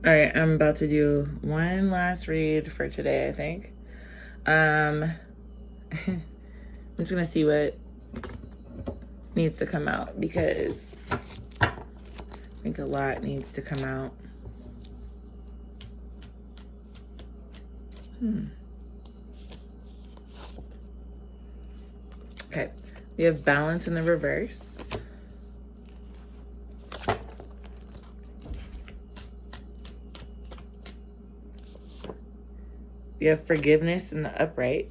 All right, I'm about to do one last read for today, I think. I'm just gonna see what needs to come out because I think a lot needs to come out. Okay, we have balance in the reverse. We have forgiveness in the upright.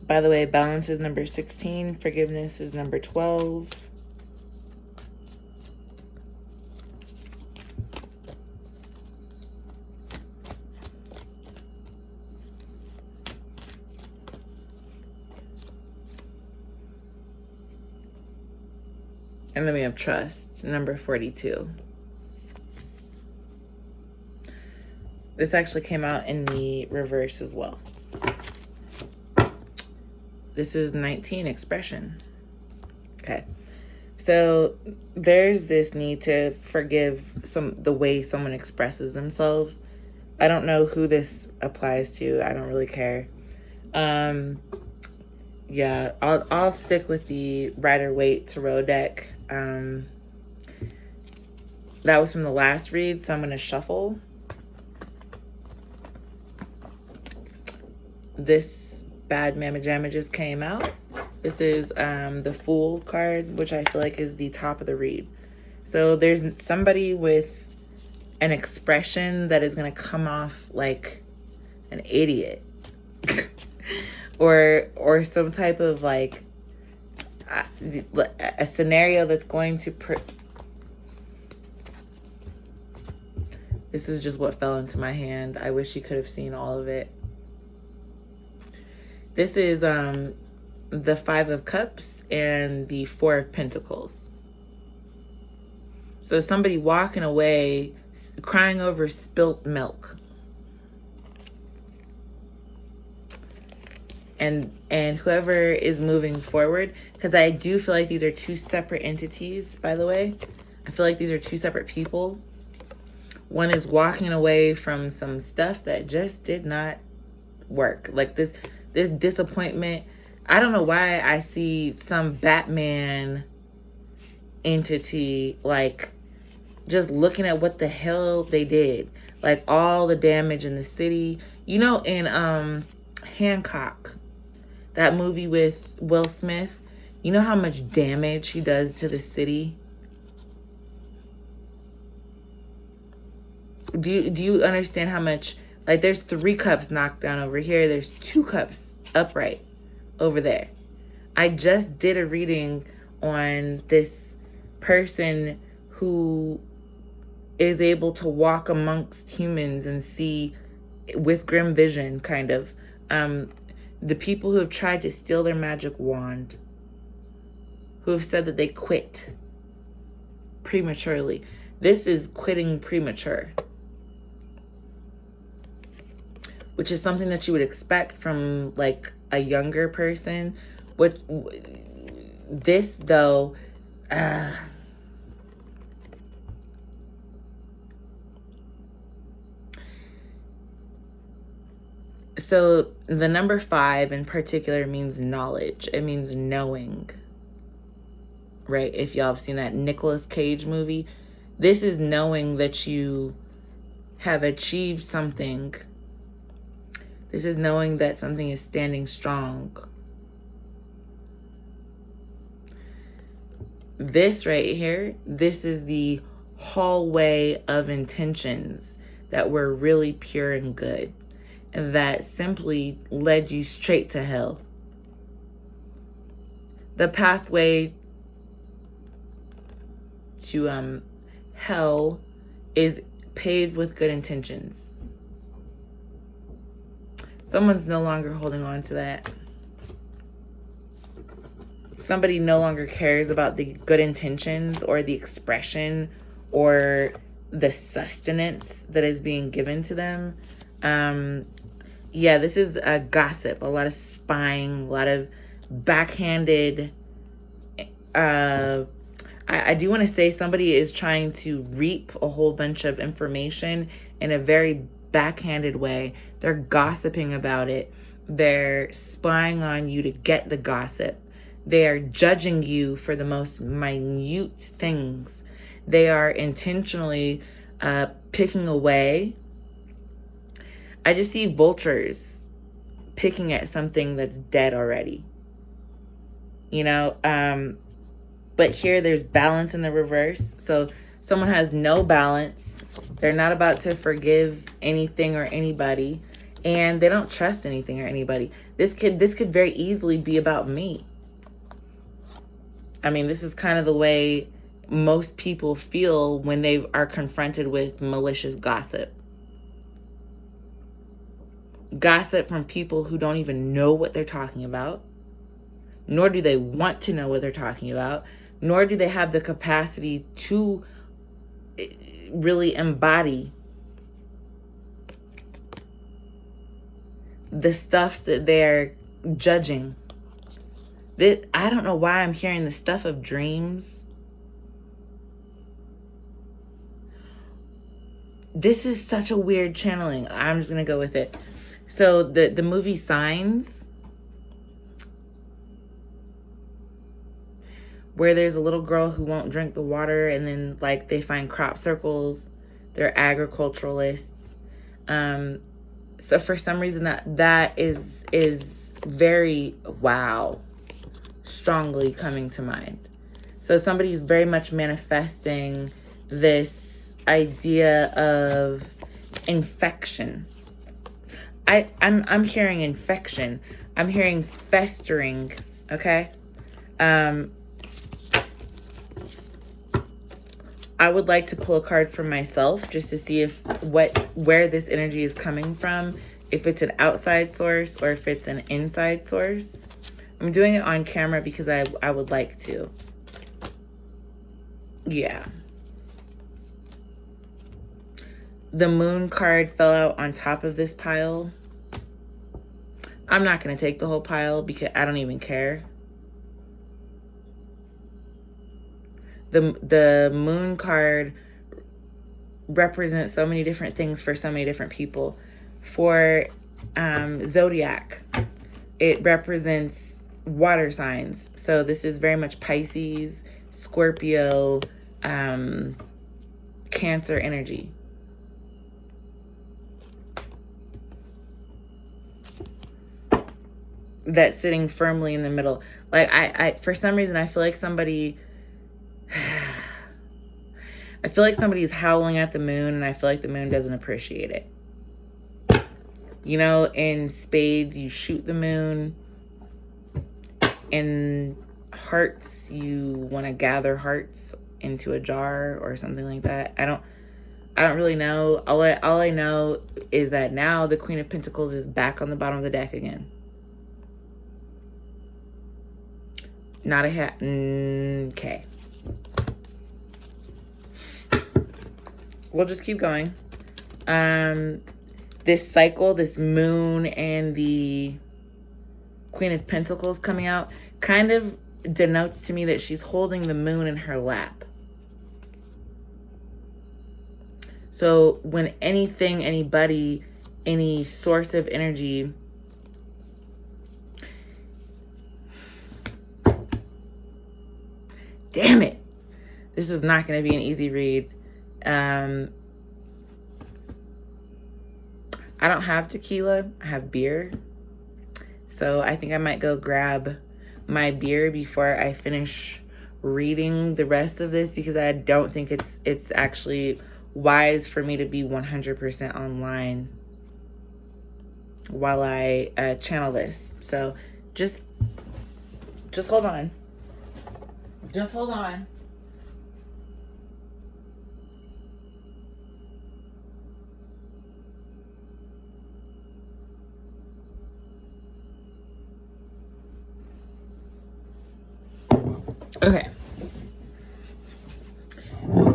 By the way, balance is number 16. Forgiveness is number 12. And then we have trust, number 42. This actually came out in the reverse as well. This is 19, expression. Okay. So there's this need to forgive the way someone expresses themselves. I don't know who this applies to. I don't really care. Yeah, I'll stick with the Rider-Waite Tarot deck. That was from the last read, so I'm going to shuffle. This Bad Mamma Jamma just came out. This is the Fool card, which I feel like is the top of the read. So there's somebody with an expression that is going to come off like an idiot. or some type of like a scenario that's going to this is just what fell into my hand. I wish you could have seen all of it. This is the 5 of Cups and the 4 of Pentacles. So somebody walking away crying over spilt milk. And whoever is moving forward, because I do feel like these are two separate entities, by the way. I feel like these are two separate people. One is walking away from some stuff that just did not work. Like this disappointment. I don't know why I see some Batman entity like just looking at what the hell they did. Like all the damage in the city. You know, in Hancock, that movie with Will Smith, you know how much damage he does to the city? Do you understand how much, like there's 3 cups knocked down over here. There's 2 cups upright over there. I just did a reading on this person who is able to walk amongst humans and see with grim vision, kind of. The people who have tried to steal their magic wand, who have said that they quit prematurely. This is quitting premature, which is something that you would expect from like a younger person. This though, so the number 5 in particular means knowledge. It means knowing, right? If y'all have seen that Nicolas Cage movie, this is knowing that you have achieved something. This is knowing that something is standing strong. This right here, this is the hallway of intentions that were really pure and good, and that simply led you straight to hell. The pathway to hell is paved with good intentions. Someone's no longer holding on to that. Somebody no longer cares about the good intentions or the expression or the sustenance that is being given to them. Yeah, this is a gossip, a lot of spying, a lot of backhanded, I I do want to say somebody is trying to reap a whole bunch of information in a very backhanded way. They're gossiping about it. They're spying on you to get the gossip. They are judging you for the most minute things. They are intentionally picking away. I just see vultures picking at something that's dead already. You know, but here there's balance in the reverse. So someone has no balance. They're not about to forgive anything or anybody, and they don't trust anything or anybody. This could very easily be about me. I mean, this is kind of the way most people feel when they are confronted with malicious gossip. Gossip from people who don't even know what they're talking about, nor do they want to know what they're talking about, nor do they have the capacity to really embody the stuff that they're judging. I don't know why I'm hearing the stuff of dreams. This is such a weird channeling. I'm just going to go with it. So the movie Signs, where there's a little girl who won't drink the water, and then like they find crop circles. They're agriculturalists. So for some reason that is very strongly coming to mind. So somebody's very much manifesting this idea of infection. I'm hearing infection. I'm hearing festering. Okay. I would like to pull a card for myself just to see where this energy is coming from, if it's an outside source or if it's an inside source. I'm doing it on camera because I would like to. Yeah. The Moon card fell out on top of this pile. I'm not going to take the whole pile because I don't even care. The Moon card represents so many different things for so many different people. For Zodiac, it represents water signs. So this is very much Pisces, Scorpio, Cancer energy. That's sitting firmly in the middle. Like I for some reason I feel like somebody's howling at the moon, and I feel like the moon doesn't appreciate it. You know, in spades you shoot the moon. In hearts you want to gather hearts into a jar or something like that. I don't really know. All I know is that now the Queen of Pentacles is back on the bottom of the deck again. Not a hat. Okay. We'll just keep going. This cycle, this moon and the Queen of Pentacles coming out kind of denotes to me that she's holding the moon in her lap. So when anything, anybody, any source of energy damn it, this is not going to be an easy read. I don't have tequila, I have beer. So I think I might go grab my beer before I finish reading the rest of this, because I don't think it's actually wise for me to be 100% online while I channel this. So just hold on. Just hold on. Okay.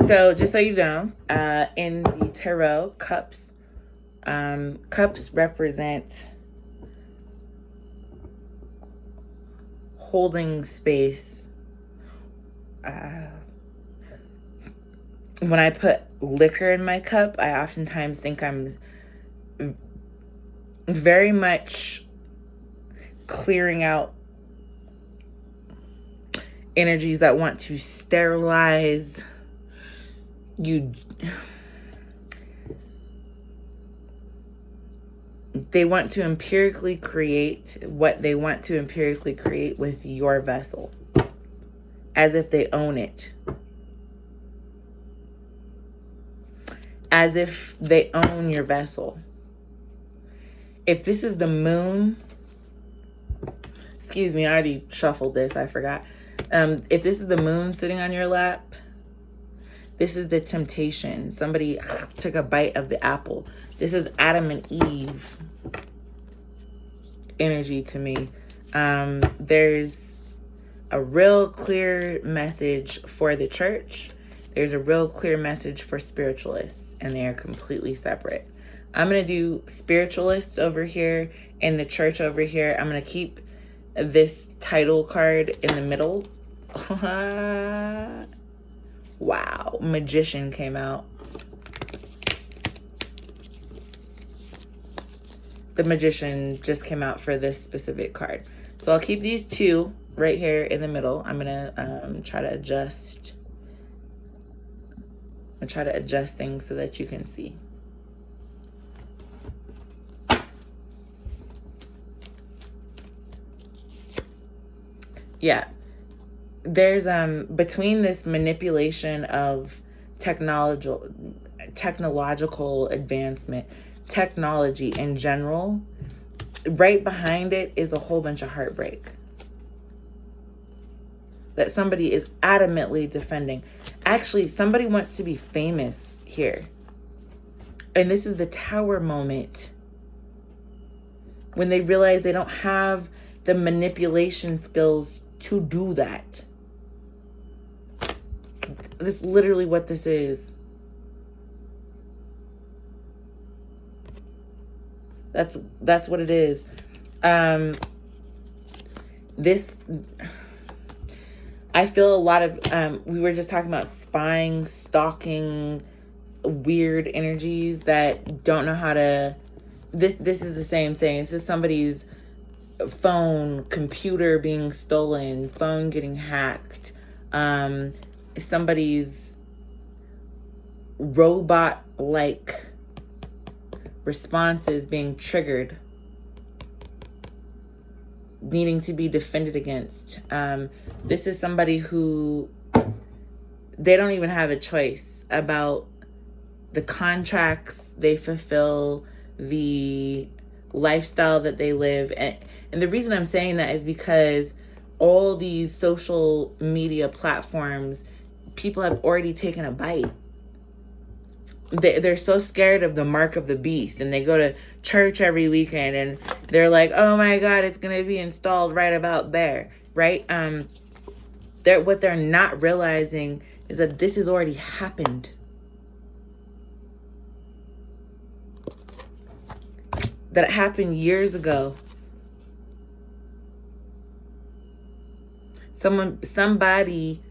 So just so you know, in the tarot, cups represent holding space, when I put liquor in my cup, I oftentimes think I'm very much clearing out energies that want to sterilize you. They want to empirically create what they want to empirically create with your vessel, as if they own it. As if they own your vessel. If this is the moon, excuse me, I already shuffled this, I forgot. If this is the moon sitting on your lap, this is the temptation. Somebody took a bite of the apple. This is Adam and Eve energy to me. There's a real clear message for the church. There's a real clear message for spiritualists, and they are completely separate. I'm going to do spiritualists over here and the church over here. I'm going to keep this title card in the middle. Wow, magician came out. The magician just came out for this specific card. So I'll keep these two right here in the middle. I'm gonna try to adjust. I'm try to adjust things so that you can see. Yeah. There's between this manipulation of technological advancement, technology in general, right behind it is a whole bunch of heartbreak that somebody is adamantly defending. Actually, somebody wants to be famous here. And this is the tower moment when they realize they don't have the manipulation skills to do that. That's literally what this is. That's what it is. This, I feel a lot of, we were just talking about spying, stalking, weird energies that don't know how to, this is the same thing. This is somebody's phone, computer being stolen, phone getting hacked, somebody's robot-like responses being triggered, needing to be defended against. This is somebody who, they don't even have a choice about the contracts they fulfill, the lifestyle that they live. And the reason I'm saying that is because all these social media platforms, people have already taken a bite. They're so scared of the mark of the beast, and they go to church every weekend and they're like, oh my God, it's going to be installed right about there, right? What they're not realizing is that this has already happened. That happened years ago. Somebody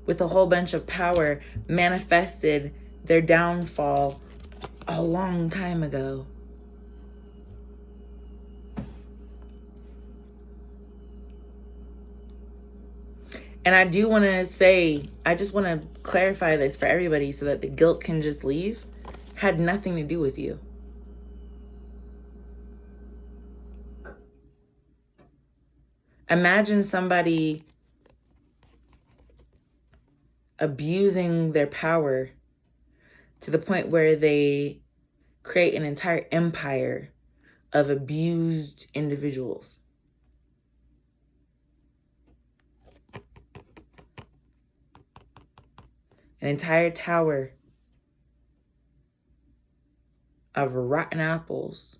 with a whole bunch of power manifested their downfall a long time ago. And I do want to say, I just want to clarify this for everybody so that the guilt can just leave. Had nothing to do with you. Imagine somebody abusing their power to the point where they create an entire empire of abused individuals. An entire tower of rotten apples.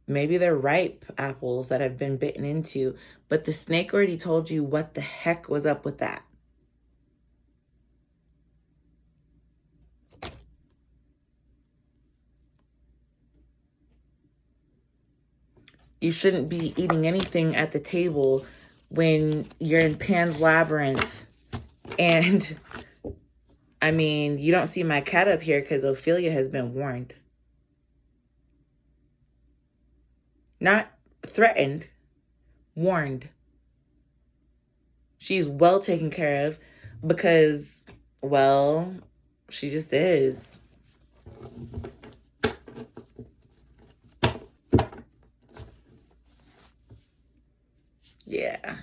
Maybe they're ripe apples that have been bitten into, but the snake already told you what the heck was up with that. You shouldn't be eating anything at the table when you're in Pan's Labyrinth and I mean, you don't see my cat up here because Ophelia has been warned. Not threatened, warned. She's well taken care of because, well, she just is. Yeah.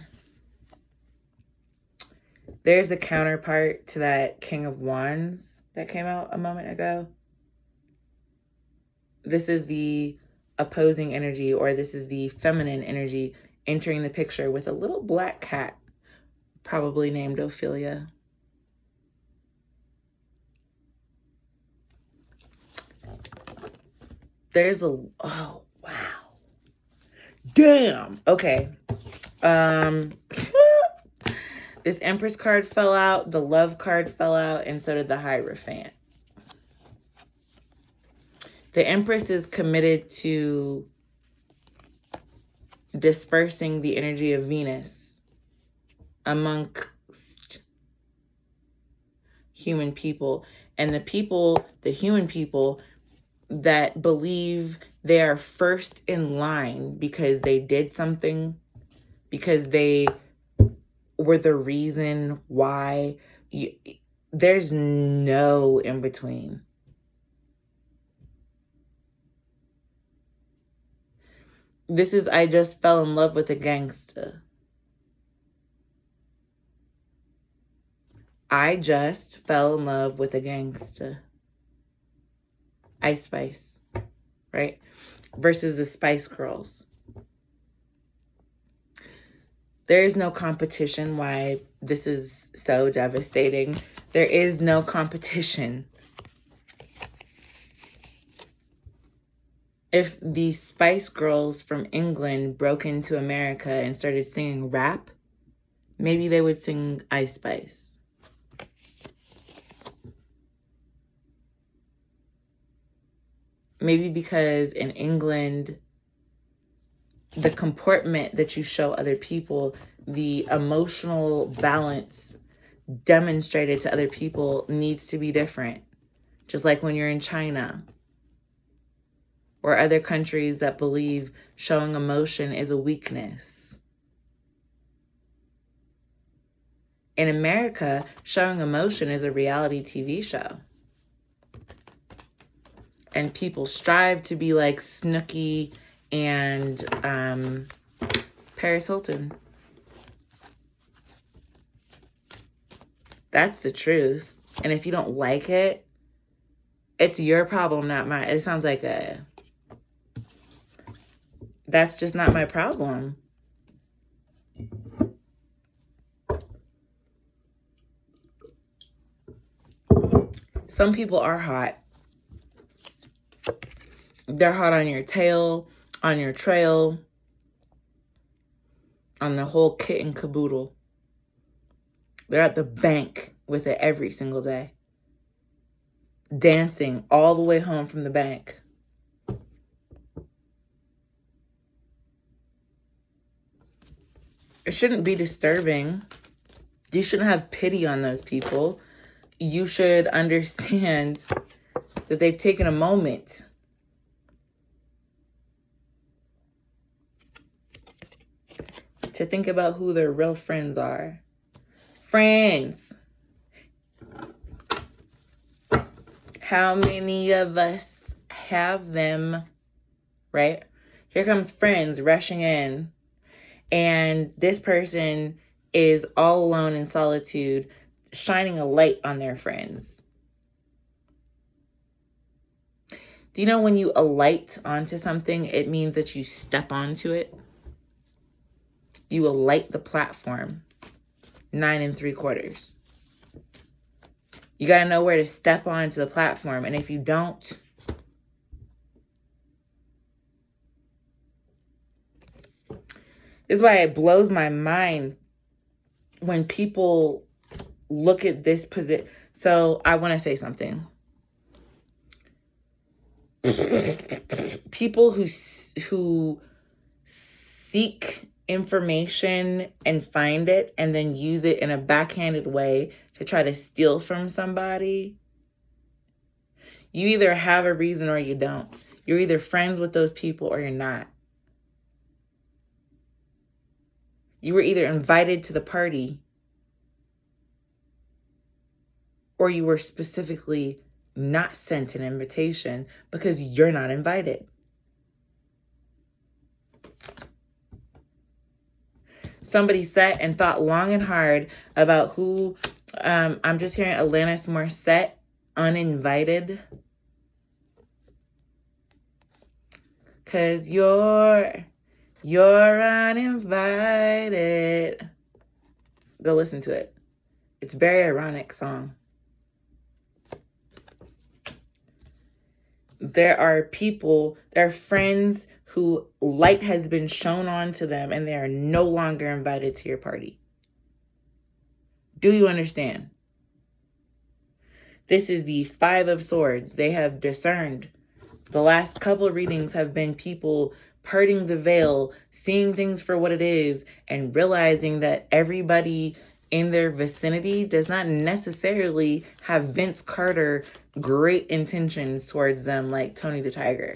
There's a counterpart to that King of Wands that came out a moment ago. This is the opposing energy, or this is the feminine energy entering the picture with a little black cat, probably named Ophelia. There's a, oh, wow. Damn. Okay. This Empress card fell out, the Love card fell out, and so did the Hierophant. The Empress is committed to dispersing the energy of Venus amongst human people. And the human people that believe they are first in line because they did something, because they were the reason why. There's no in between. This is, I just fell in love with a gangster. I just fell in love with a gangster. Ice Spice, right? Versus the Spice Girls. There is no competition. Why this is so devastating. There is no competition. If the Spice Girls from England broke into America and started singing rap, maybe they would sing Ice Spice. Maybe because in England, the comportment that you show other people, the emotional balance demonstrated to other people needs to be different. Just like when you're in China or other countries that believe showing emotion is a weakness. In America, showing emotion is a reality TV show. And people strive to be like Snooki and Paris Hilton. That's the truth. And if you don't like it, it's your problem, not mine. It sounds like that's just not my problem. Some people are hot. They're hot on your tail, on your trail, on the whole kit and caboodle. They're at the bank with it every single day. Dancing all the way home from the bank. It shouldn't be disturbing. You shouldn't have pity on those people. You should understand that they've taken a moment to think about who their real friends are. Friends. How many of us have them, right? Here comes friends rushing in, and this person is all alone in solitude, shining a light on their friends. Do you know when you alight onto something, it means that you step onto it? You alight the platform 9 3/4. You got to know where to step onto the platform. And if you don't, this is why it blows my mind when people look at this position. So I want to say something. People who seek information and find it and then use it in a backhanded way to try to steal from somebody, you either have a reason or you don't. You're either friends with those people or you're not. You were either invited to the party or you were specifically not sent an invitation because you're not invited. Somebody sat and thought long and hard about who, I'm just hearing Alanis Morissette, Uninvited. Cause you're uninvited. Go listen to it. It's a very ironic song. There are friends who light has been shown on to them and they are no longer invited to your party. Do you understand? This is the Five of Swords. They have discerned. The last couple of readings have been people parting the veil, seeing things for what it is, and realizing that everybody in their vicinity does not necessarily have Vince Carter great intentions towards them like Tony the Tiger.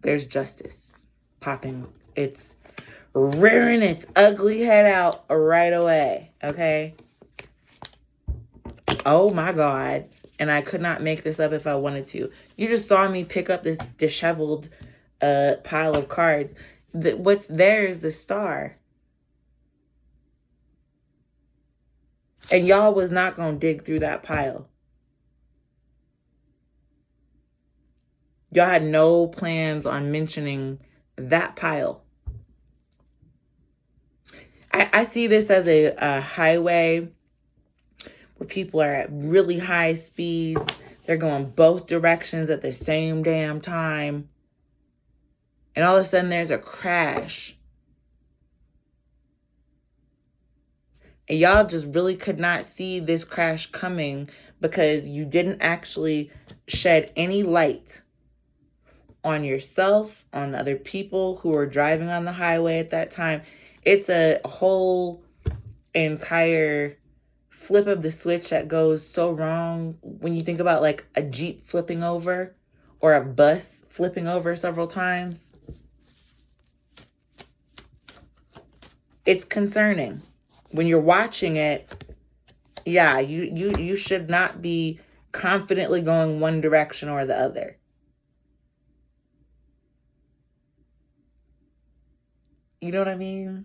There's justice popping. It's rearing its ugly head out right away, okay? Oh my God. And I could not make this up if I wanted to. You just saw me pick up this disheveled pile of cards. What's there is the Star. And y'all was not going to dig through that pile. Y'all had no plans on mentioning that pile. I see this as a highway where people are at really high speeds. They're going both directions at the same damn time. And all of a sudden there's a crash. And y'all just really could not see this crash coming because you didn't actually shed any light on yourself, on the other people who were driving on the highway at that time. It's a whole entire flip of the switch that goes so wrong when you think about like a Jeep flipping over or a bus flipping over several times. It's concerning. When you're watching it, yeah, you should not be confidently going one direction or the other. You know what I mean?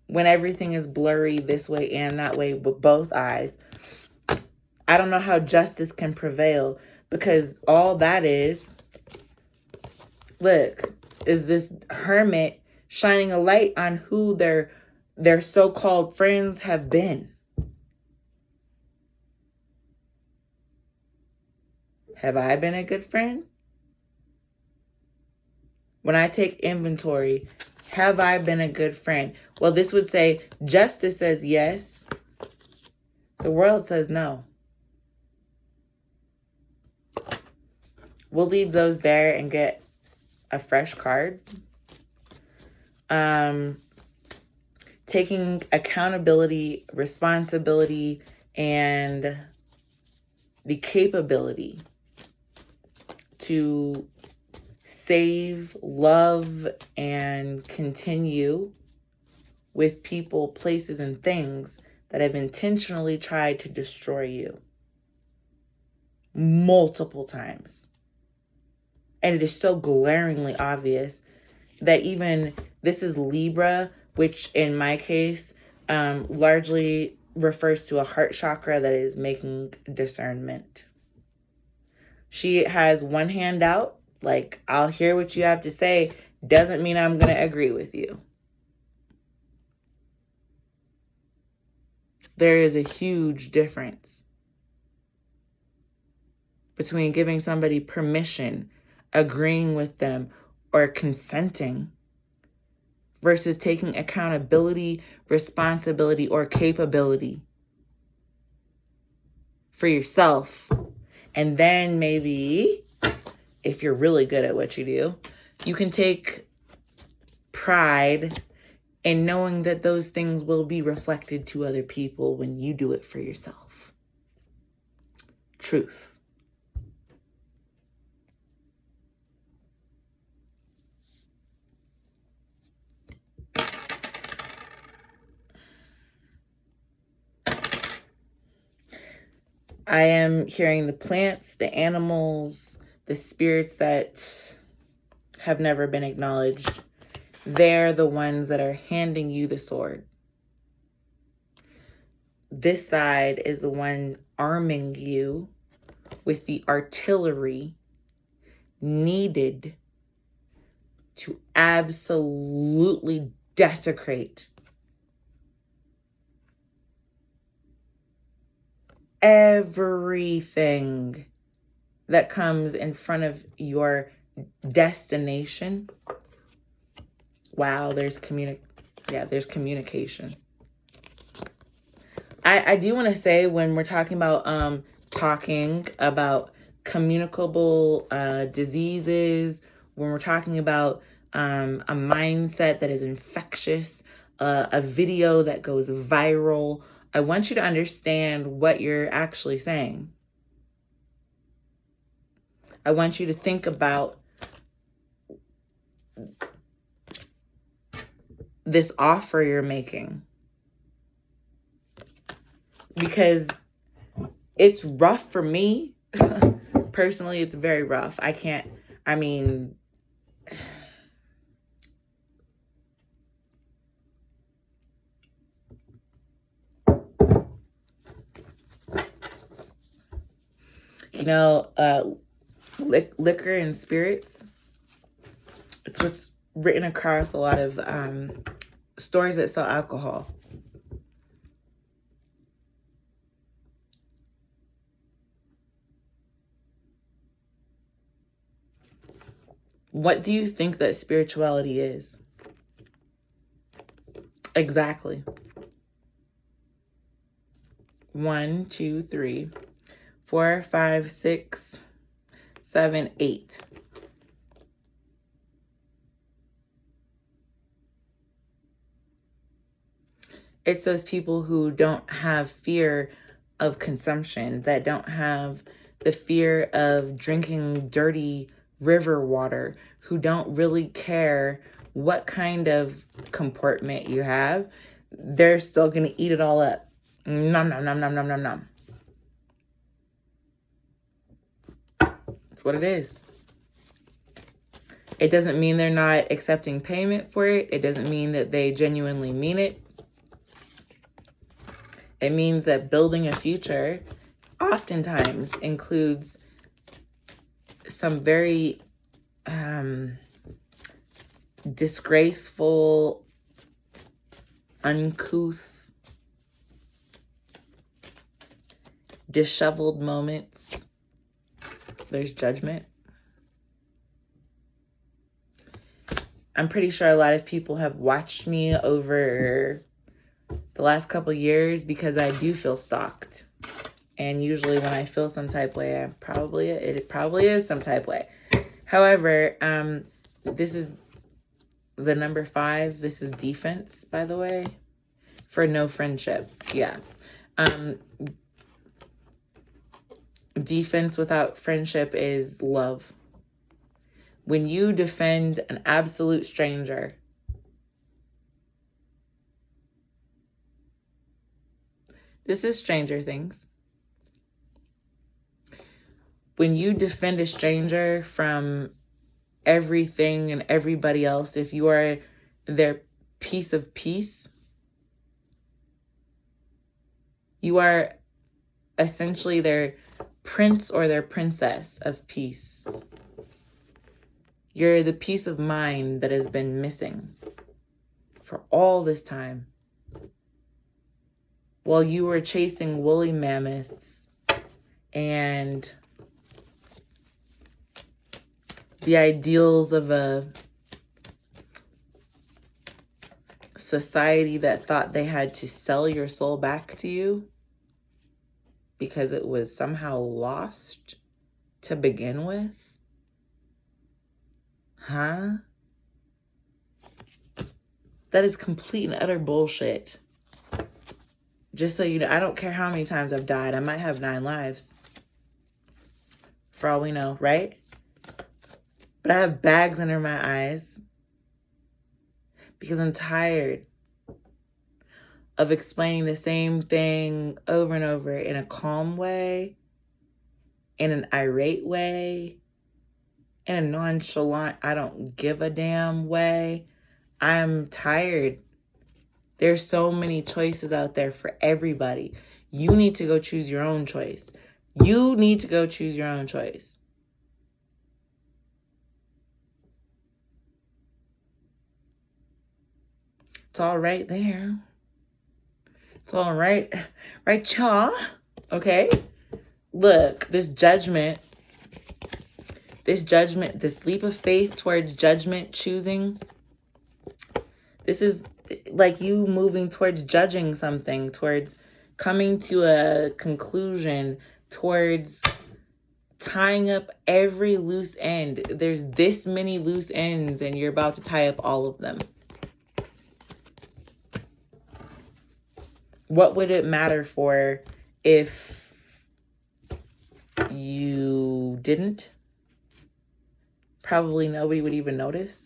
When everything is blurry this way and that way with both eyes, I don't know how justice can prevail because all that is, look, is this hermit shining a light on who their so-called friends have been. Have I been a good friend? When I take inventory, have I been a good friend? Well, this would say justice says yes. The world says no. We'll leave those there and get a fresh card. Taking accountability, responsibility, and the capability to save, love, and continue with people, places, and things that have intentionally tried to destroy you multiple times. And it is so glaringly obvious that even this is Libra, which in my case largely refers to a heart chakra that is making discernment. She has one hand out, like, I'll hear what you have to say, doesn't mean I'm going to agree with you. There is a huge difference between giving somebody permission, agreeing with them, or consenting versus taking accountability, responsibility, or capability for yourself. And then maybe, if you're really good at what you do, you can take pride in knowing that those things will be reflected to other people when you do it for yourself. Truth. I am hearing the plants, the animals, the spirits that have never been acknowledged. They're the ones that are handing you the sword. This side is the one arming you with the artillery needed to absolutely desecrate everything that comes in front of your destination. Wow, there's communication. I do want to say, when we're talking about communicable diseases, when we're talking about a mindset that is infectious, a video that goes viral, I want you to understand what you're actually saying. I want you to think about this offer you're making, because it's rough for me. Personally, it's very rough. Liquor and spirits, it's what's written across a lot of stores that sell alcohol. What do you think that spirituality is? Exactly. 1, 2, 3, 4, 5, 6, 7, 8. It's those people who don't have fear of consumption, that don't have the fear of drinking dirty river water, who don't really care what kind of comportment you have. They're still going to eat it all up. Nom, nom, nom, nom, nom, nom, nom. That's what it is. It doesn't mean they're not accepting payment for it. It doesn't mean that they genuinely mean it. It means that building a future oftentimes includes some very disgraceful, uncouth, disheveled moments. There's judgment. I'm pretty sure a lot of people have watched me over the last couple years, because I do feel stalked. And usually when I feel some type way, it probably is some type way. However, this is the number 5. This is defense, by the way, for no friendship. Yeah. Defense without friendship is love. When you defend an absolute stranger, this is Stranger Things. When you defend a stranger from everything and everybody else, if you are their piece of peace, you are essentially their prince or their princess of peace. You're the peace of mind that has been missing for all this time. While you were chasing woolly mammoths and the ideals of a society that thought they had to sell your soul back to you because it was somehow lost to begin with? Huh? That is complete and utter bullshit. Just so you know, I don't care how many times I've died. I might have 9 lives. For all we know, right? But I have bags under my eyes because I'm tired of explaining the same thing over and over in a calm way, in an irate way, in a nonchalant, I don't give a damn way. I'm tired. There's so many choices out there for everybody. You need to go choose your own choice. You need to go choose your own choice. It's all right there. It's all right. Right, y'all? Okay? Look, this judgment, this leap of faith towards judgment, choosing, this is like you moving towards judging something, towards coming to a conclusion, towards tying up every loose end. There's this many loose ends and you're about to tie up all of them. What would it matter for if you didn't? Probably nobody would even notice.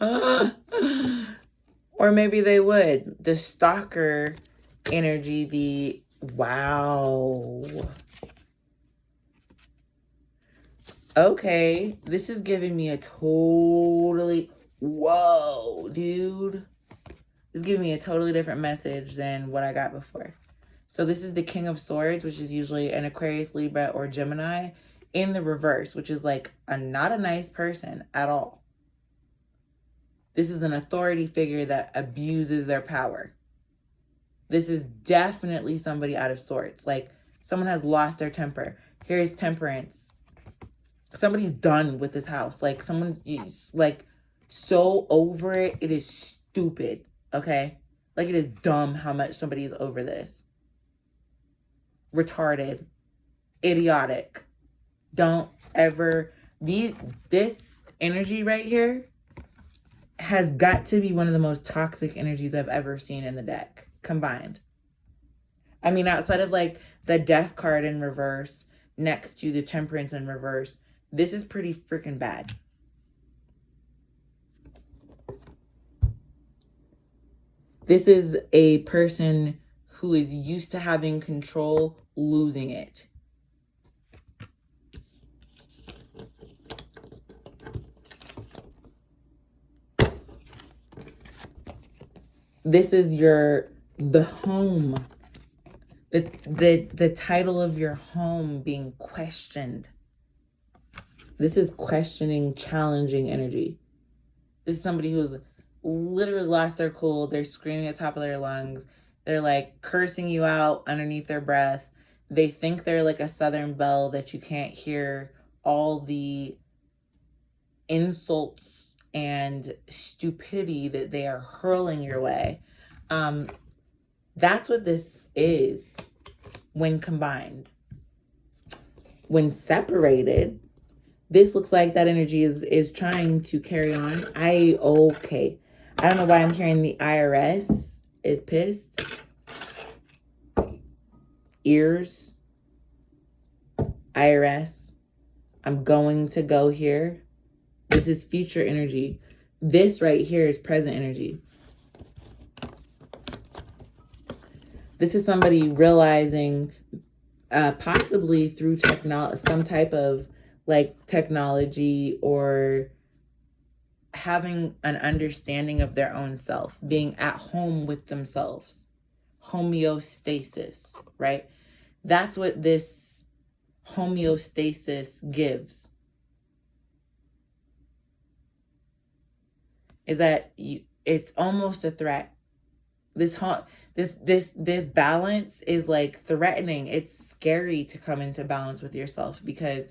Or maybe they would. The stalker energy, the wow. Okay, this is giving me a totally, whoa, dude. It's giving me a totally different message than what I got before. So this is the King of Swords, which is usually an Aquarius, Libra, or Gemini in the reverse, which is like not a nice person at all. This is an authority figure that abuses their power. This is definitely somebody out of sorts. Like someone has lost their temper. Here's Temperance. Somebody's done with this house. Like someone is like so over it. It is stupid. Okay? Like it is dumb how much somebody is over this. Retarded. Idiotic. Don't ever. This energy right here has got to be one of the most toxic energies I've ever seen in the deck combined. I mean, outside of like the Death card in reverse next to the Temperance in reverse, this is pretty freaking bad. This is a person who is used to having control, losing it. This is the home. The title of your home being questioned. This is questioning, challenging energy. This is somebody who's literally lost their cool. They're screaming at the top of their lungs. They're like cursing you out underneath their breath. They think they're like a Southern belle that you can't hear all the insults and stupidity that they are hurling your way. That's what this is when combined. When separated, this looks like that energy is trying to carry on. Okay. I don't know why I'm hearing the IRS is pissed. Ears. IRS. I'm going to go here. This is future energy. This right here is present energy. This is somebody realizing, possibly through some type of like technology or having an understanding of their own self, being at home with themselves. Homeostasis, right? That's what this homeostasis gives. Is that it's almost a threat. This balance is like threatening. It's scary to come into balance with yourself, because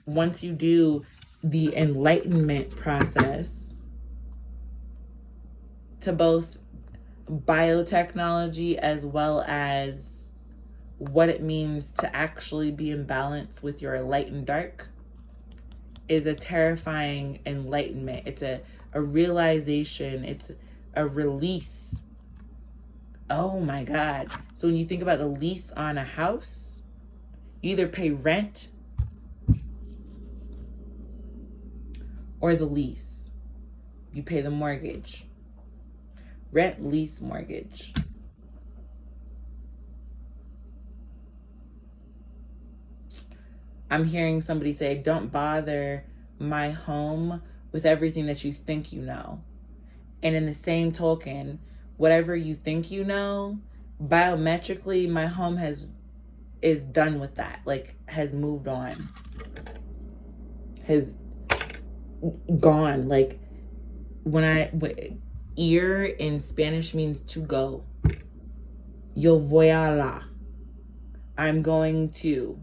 once you do the enlightenment process to both biotechnology as well as what it means to actually be in balance with your light and dark, is a terrifying enlightenment. It's a realization. It's a release. Oh my God. So when you think about the lease on a house, you either pay rent or the lease. You pay the mortgage. Rent, lease, mortgage. I'm hearing somebody say, don't bother my home with everything that you think you know. And in the same token, whatever you think you know, biometrically, my home is done with that. Like, has moved on. Has gone. Like, ir in Spanish means to go. Yo voy a la. I'm going to.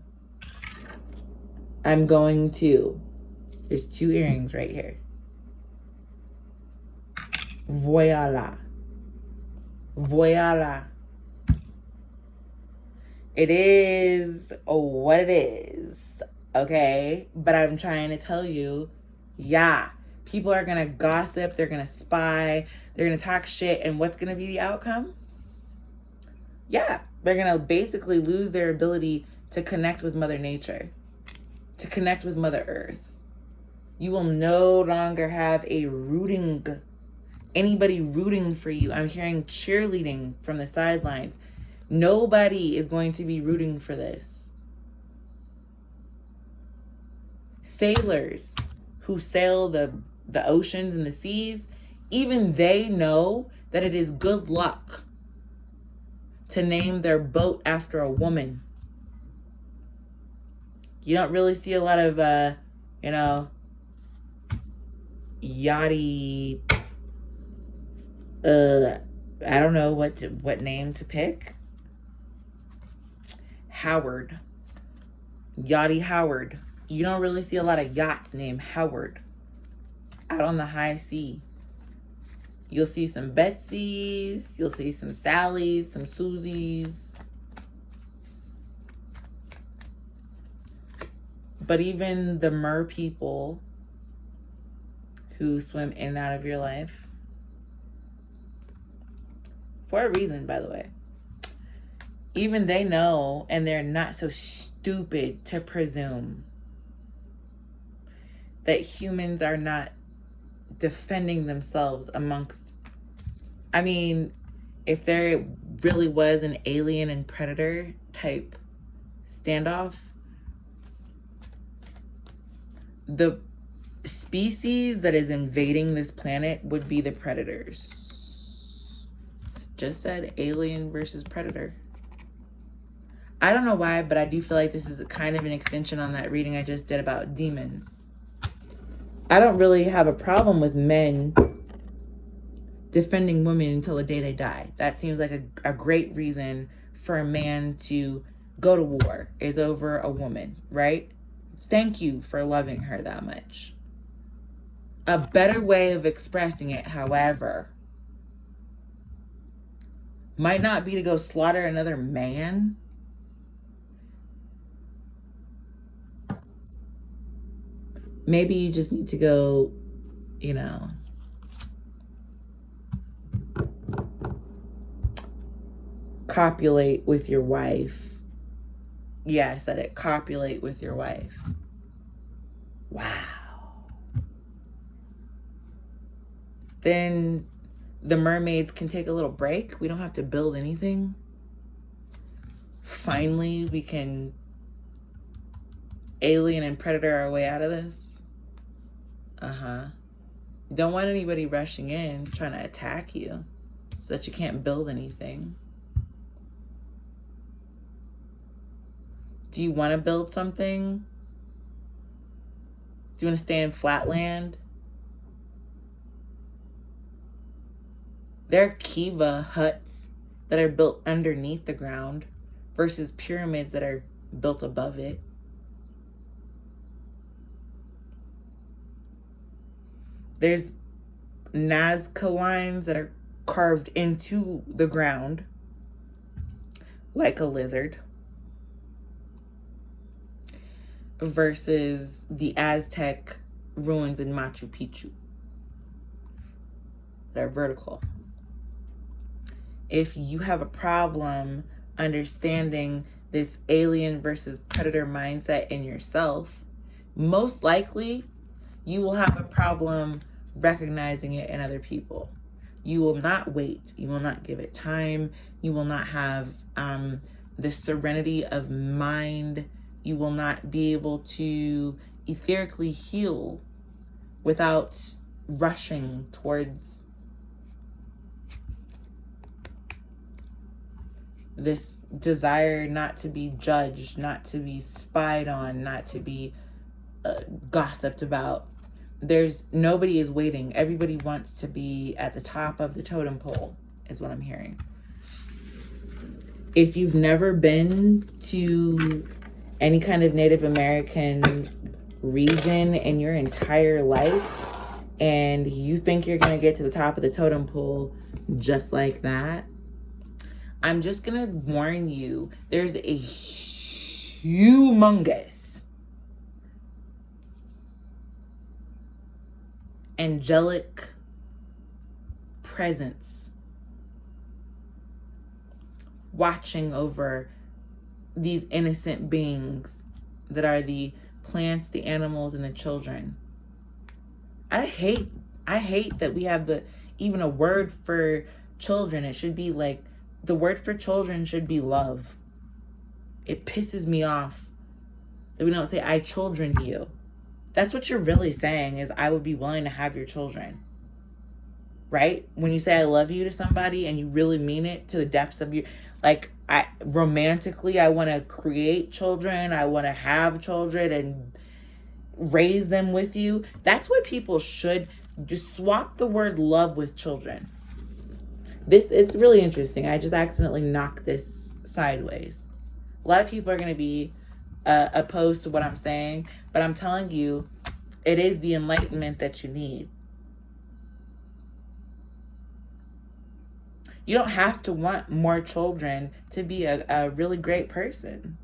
There's 2 earrings right here. Voy a la. It is what it is, okay? But I'm trying to tell you, yeah, people are gonna gossip, they're gonna spy, they're gonna talk shit, and what's gonna be the outcome? Yeah, they're gonna basically lose their ability to connect with Mother Nature, to connect with Mother Earth. You will no longer have anybody rooting for you. I'm hearing cheerleading from the sidelines. Nobody is going to be rooting for this. Sailors who sail the oceans and the seas, even they know that it is good luck to name their boat after a woman. You don't really see a lot of, yachty, I don't know what name to pick. Howard. Yachty Howard. You don't really see a lot of yachts named Howard out on the high sea. You'll see some Betsy's, you'll see some Sally's, some Susie's. But even the mer people who swim in and out of your life, for a reason, by the way, even they know, and they're not so stupid to presume that humans are not defending themselves amongst, I mean, if there really was an alien and predator type standoff, the species that is invading this planet would be the predators. Just said alien versus predator. I don't know why, but I do feel like this is kind of an extension on that reading I just did about demons. I don't really have a problem with men defending women until the day they die. That seems like a great reason for a man to go to war, is over a woman, right? Thank you for loving her that much. A better way of expressing it, however, might not be to go slaughter another man. Maybe you just need to go, copulate with your wife. Yeah, I said it. Copulate with your wife. Wow. Then the mermaids can take a little break. We don't have to build anything. Finally, we can alien and predator our way out of this. You don't want anybody rushing in, trying to attack you so that you can't build anything. Do you want to build something? Do you want to stay in flatland? There are kiva huts that are built underneath the ground versus pyramids that are built above it. There's Nazca lines that are carved into the ground like a lizard. versus the Aztec ruins in Machu Picchu that are vertical. If you have a problem understanding this alien versus predator mindset in yourself, most likely you will have a problem recognizing it in other people. You will not wait. You will not give it time. You will not have the serenity of mind. You will not be able to etherically heal without rushing towards this desire not to be judged, not to be spied on, not to be gossiped about. Nobody is waiting. Everybody wants to be at the top of the totem pole, is what I'm hearing. If you've never been to any kind of Native American region in your entire life, and you think you're going to get to the top of the totem pole just like that, I'm just going to warn you, there's a humongous angelic presence watching over these innocent beings that are the plants, the animals, and the children. I hate that we have even a word for children. It should be like, the word for children should be love. It pisses me off that we don't say, I children you. That's what you're really saying, is I would be willing to have your children. Right? When you say I love you to somebody and you really mean it to the depths of your, like, romantically, I want to create children. I want to have children and raise them with you. That's what people should just swap the word love with children. It's really interesting. I just accidentally knocked this sideways. A lot of people are going to be opposed to what I'm saying, but I'm telling you, it is the enlightenment that you need. You don't have to want more children to be a really great person.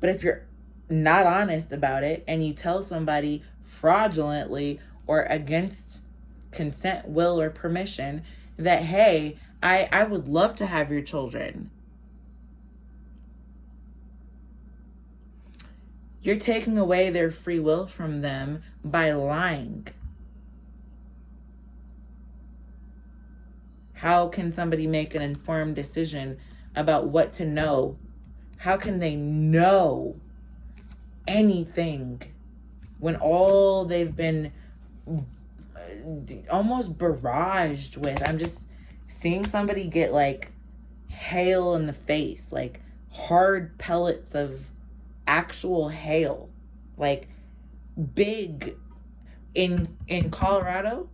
But if you're not honest about it and you tell somebody fraudulently or against consent, will, or permission that, hey, I would love to have your children, you're taking away their free will from them by lying. How can somebody make an informed decision about what to know? How can they know anything when all they've been almost barraged with? I'm just seeing somebody get like hail in the face, like hard pellets of actual hail, like big. In Colorado,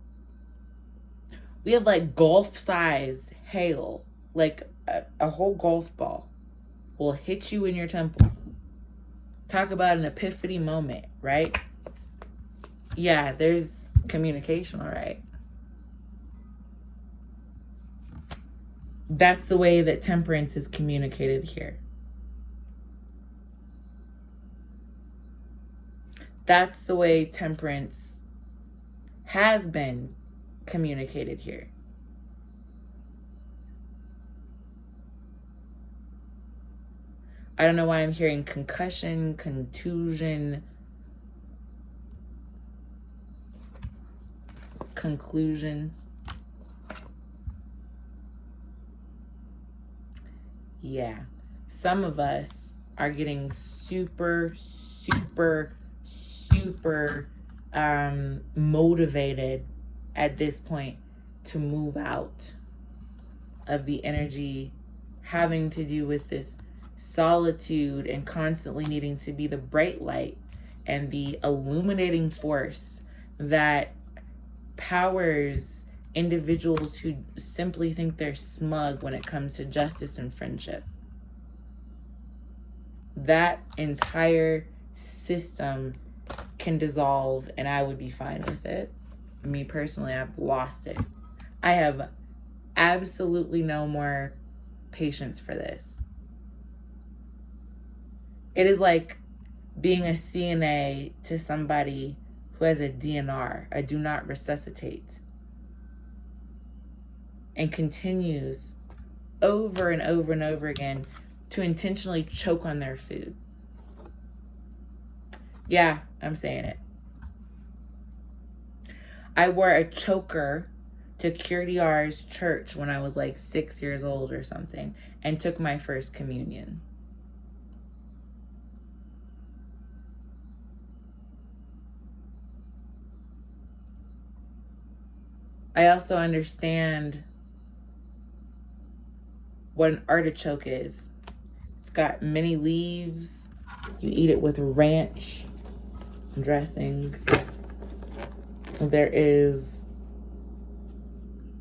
we have like golf size hail, like a whole golf ball will hit you in your temple. Talk about an epiphany moment, right? Yeah, there's communication, all right. That's the way that temperance is communicated here. That's the way temperance has been communicated here. I don't know why I'm hearing concussion, contusion, conclusion. Yeah, some of us are getting super motivated at this point to move out of the energy having to do with this solitude and constantly needing to be the bright light and the illuminating force that powers individuals who simply think they're smug when it comes to justice and friendship. That entire system can dissolve and I would be fine with it. Me personally, I've lost it. I have absolutely no more patience for this. It is like being a CNA to somebody who has a DNR, a do not resuscitate, and continues over and over and over again to intentionally choke on their food. Yeah, I'm saying it. I wore a choker to Curdy R's church when I was like 6 years old or something, and took my first communion. I also understand what an artichoke is. It's got many leaves. You eat it with ranch dressing. There is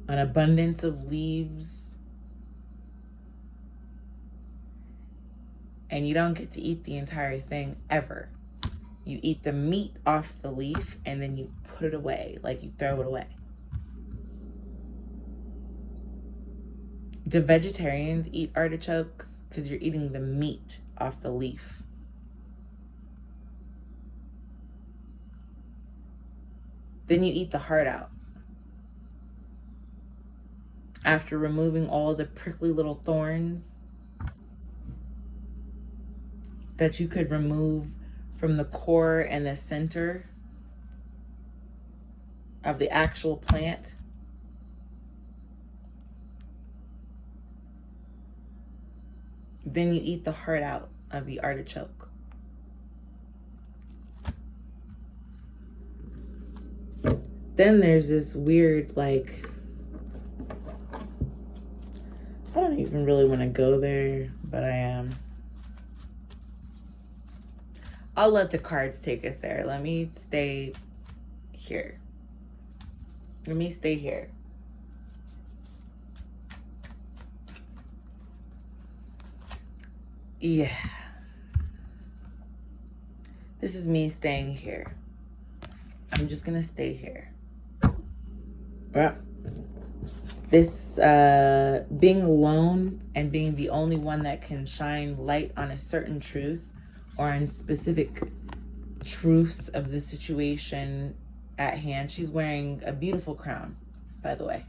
an abundance of leaves. And you don't get to eat the entire thing ever. You eat the meat off the leaf and then you put it away, like you throw it away. Do vegetarians eat artichokes? Because you're eating the meat off the leaf. Then you eat the heart out. After removing all the prickly little thorns that you could remove from the core and the center of the actual plant. Then you eat the heart out of the artichoke. Then there's this weird, like, I don't even really want to go there, but I am. I'll let the cards take us there. Let me stay here. Let me stay here. Yeah. This is me staying here. I'm just gonna stay here. Yeah. This being alone and being the only one that can shine light on a certain truth or on specific truths of the situation at hand. She's wearing a beautiful crown, by the way.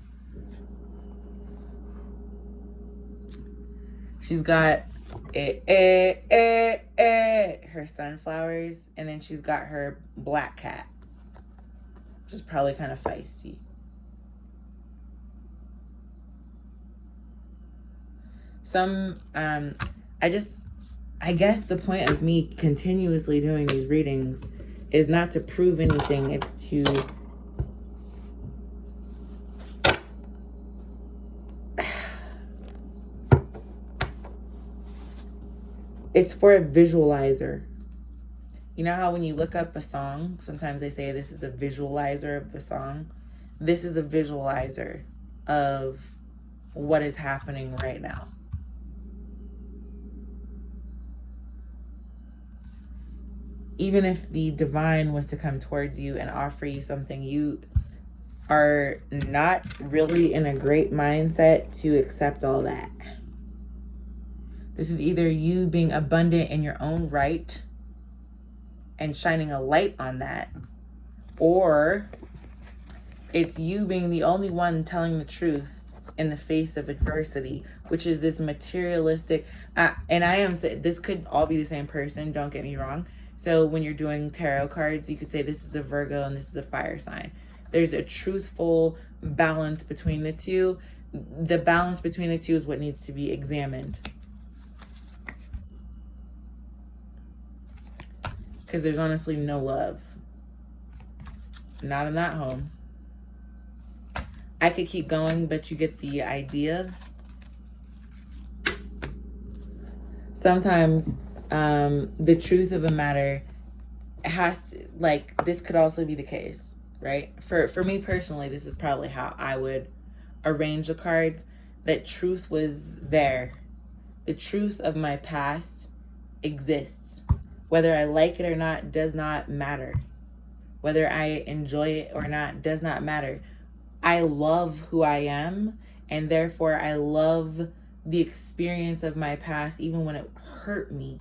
She's got her sunflowers, and then she's got her black cat, which is probably kind of feisty. I guess the point of me continuously doing these readings is not to prove anything. It's to it's for a visualizer. You know how when you look up a song, sometimes they say this is a visualizer of the song. This is a visualizer of what is happening right now. Even if the divine was to come towards you and offer you something, you are not really in a great mindset to accept all that. This is either you being abundant in your own right and shining a light on that, or it's you being the only one telling the truth in the face of adversity, which is this materialistic, and I am, this could all be the same person, don't get me wrong. So when you're doing tarot cards, you could say this is a Virgo and this is a fire sign. There's a truthful balance between the two. The balance between the two is what needs to be examined. Because there's honestly no love. Not in that home. I could keep going, but you get the idea. Sometimes the truth of a matter has to, like, this could also be the case, right? For me personally, this is probably how I would arrange the cards. That truth was there. The truth of my past exists. Whether I like it or not does not matter. Whether I enjoy it or not does not matter. I love who I am, and therefore I love the experience of my past, even when it hurt me.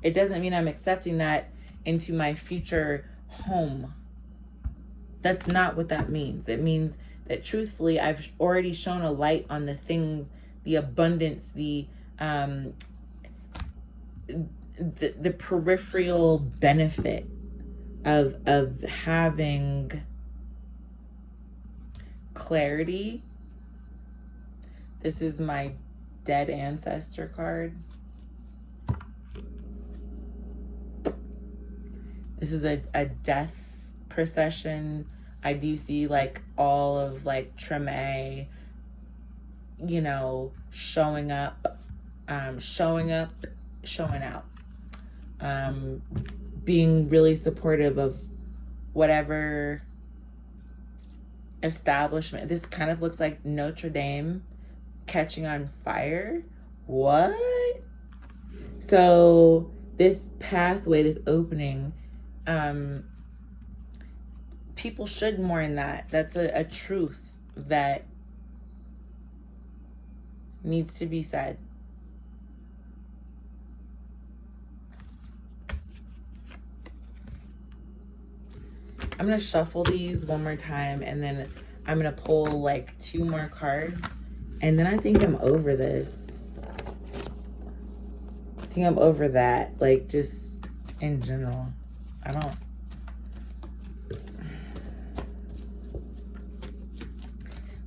It doesn't mean I'm accepting that into my future home. That's not what that means. It means that truthfully, I've already shown a light on the things, the abundance, the peripheral benefit of having clarity. This is my dead ancestor card. This is a death procession. I do see like all of like Treme, you know, showing up, showing out, being really supportive of whatever establishment. This kind of looks like Notre Dame catching on fire. What? So this pathway, this opening, people should mourn that. That's a truth that needs to be said. I'm going to shuffle these one more time, and then I'm going to pull like 2 more cards, and then I think I'm over this. I think I'm over that, like just in general. I don't.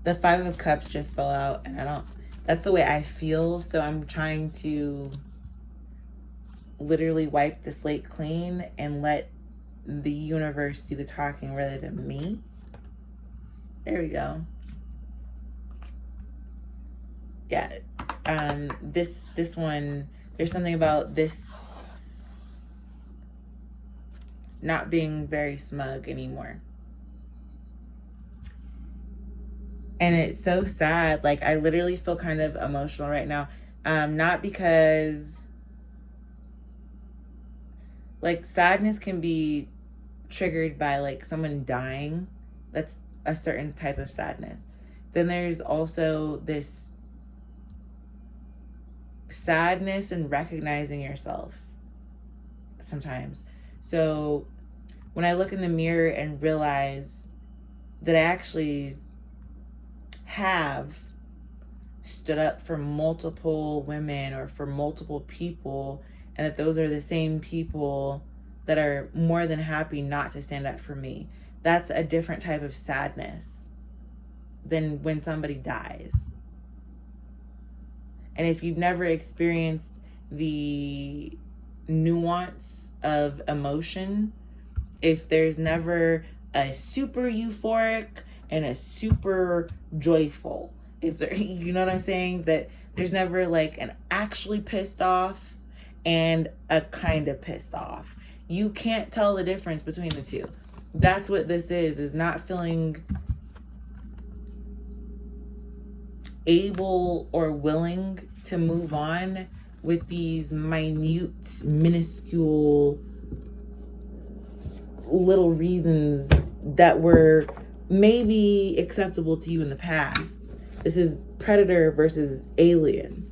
The 5 of Cups just fell out, and I don't, that's the way I feel. So I'm trying to literally wipe the slate clean and let the universe do the talking rather than me. There we go. Yeah. This one, there's something about this not being very smug anymore. And it's so sad. Like, I literally feel kind of emotional right now. Not because, like, sadness can be triggered by, like, someone dying. That's a certain type of sadness. Then there's also this sadness in recognizing yourself sometimes. So when I look in the mirror and realize that I actually have stood up for multiple women or for multiple people, and that those are the same people that are more than happy not to stand up for me. That's a different type of sadness than when somebody dies. And if you've never experienced the nuance of emotion, if there's never a super euphoric and a super joyful, if there, you know what I'm saying, that there's never like an actually pissed off and a kind of pissed off. You can't tell the difference between the two. That's what this is not feeling able or willing to move on with these minute, minuscule little reasons that were maybe acceptable to you in the past. This is predator versus alien.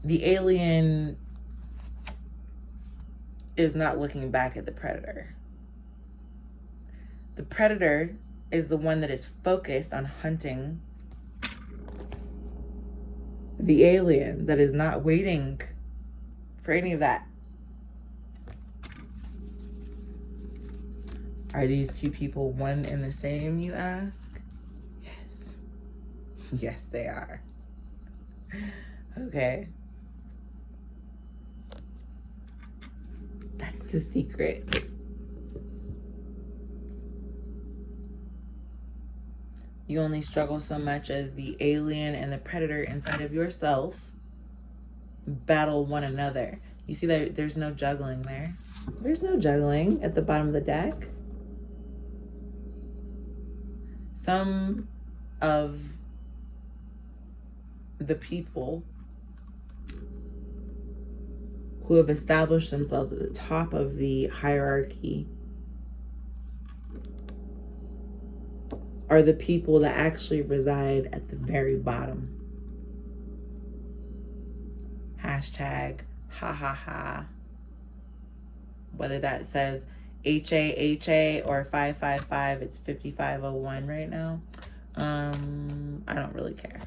The alien is not looking back at the predator. The predator is the one that is focused on hunting the alien, that is not waiting for any of that. Are these two people one and the same, you ask? Yes. Yes, they are. Okay. That's the secret. You only struggle so much as the alien and the predator inside of yourself battle one another. You see that there's no juggling there. There's no juggling at the bottom of the deck. Some of the people who have established themselves at the top of the hierarchy are the people that actually reside at the very bottom. Hashtag ha ha ha. whether that says HAHA or 555. It's 5501 right now. I don't really care.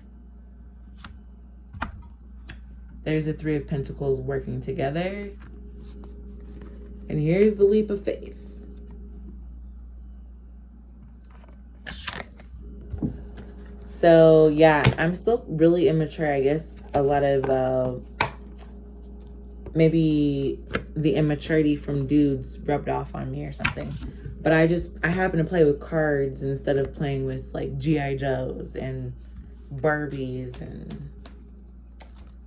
There's a Three of Pentacles working together. And here's the leap of faith. So yeah, I'm still really immature. I guess a lot of maybe the immaturity from dudes rubbed off on me or something. But I happen to play with cards instead of playing with like G.I. Joes and Barbies and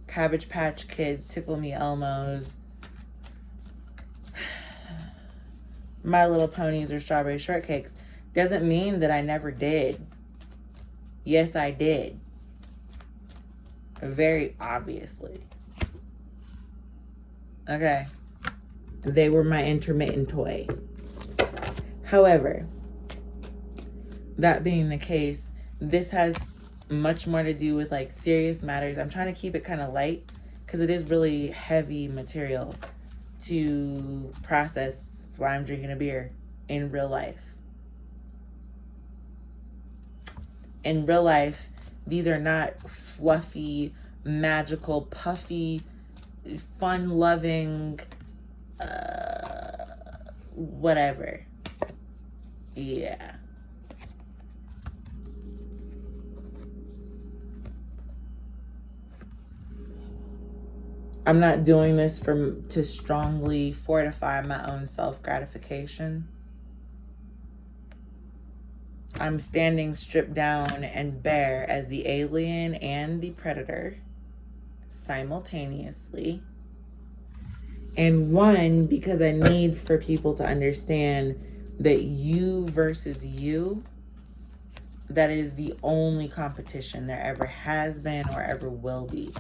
Cabbage Patch Kids, Tickle Me Elmos, My Little Ponies, or Strawberry Shortcakes. Doesn't mean that I never did. Yes, I did. Very obviously. Okay. They were my intermittent toy. However, that being the case, this has much more to do with like serious matters. I'm trying to keep it kind of light because it is really heavy material to process. That's why I'm drinking a beer in real life. In real life, these are not fluffy, magical, puffy, fun-loving, whatever. Yeah. I'm not doing this to strongly fortify my own self-gratification. I'm standing stripped down and bare as the alien and the predator simultaneously. And one, because I need for people to understand that you versus you, that is the only competition there ever has been or ever will be,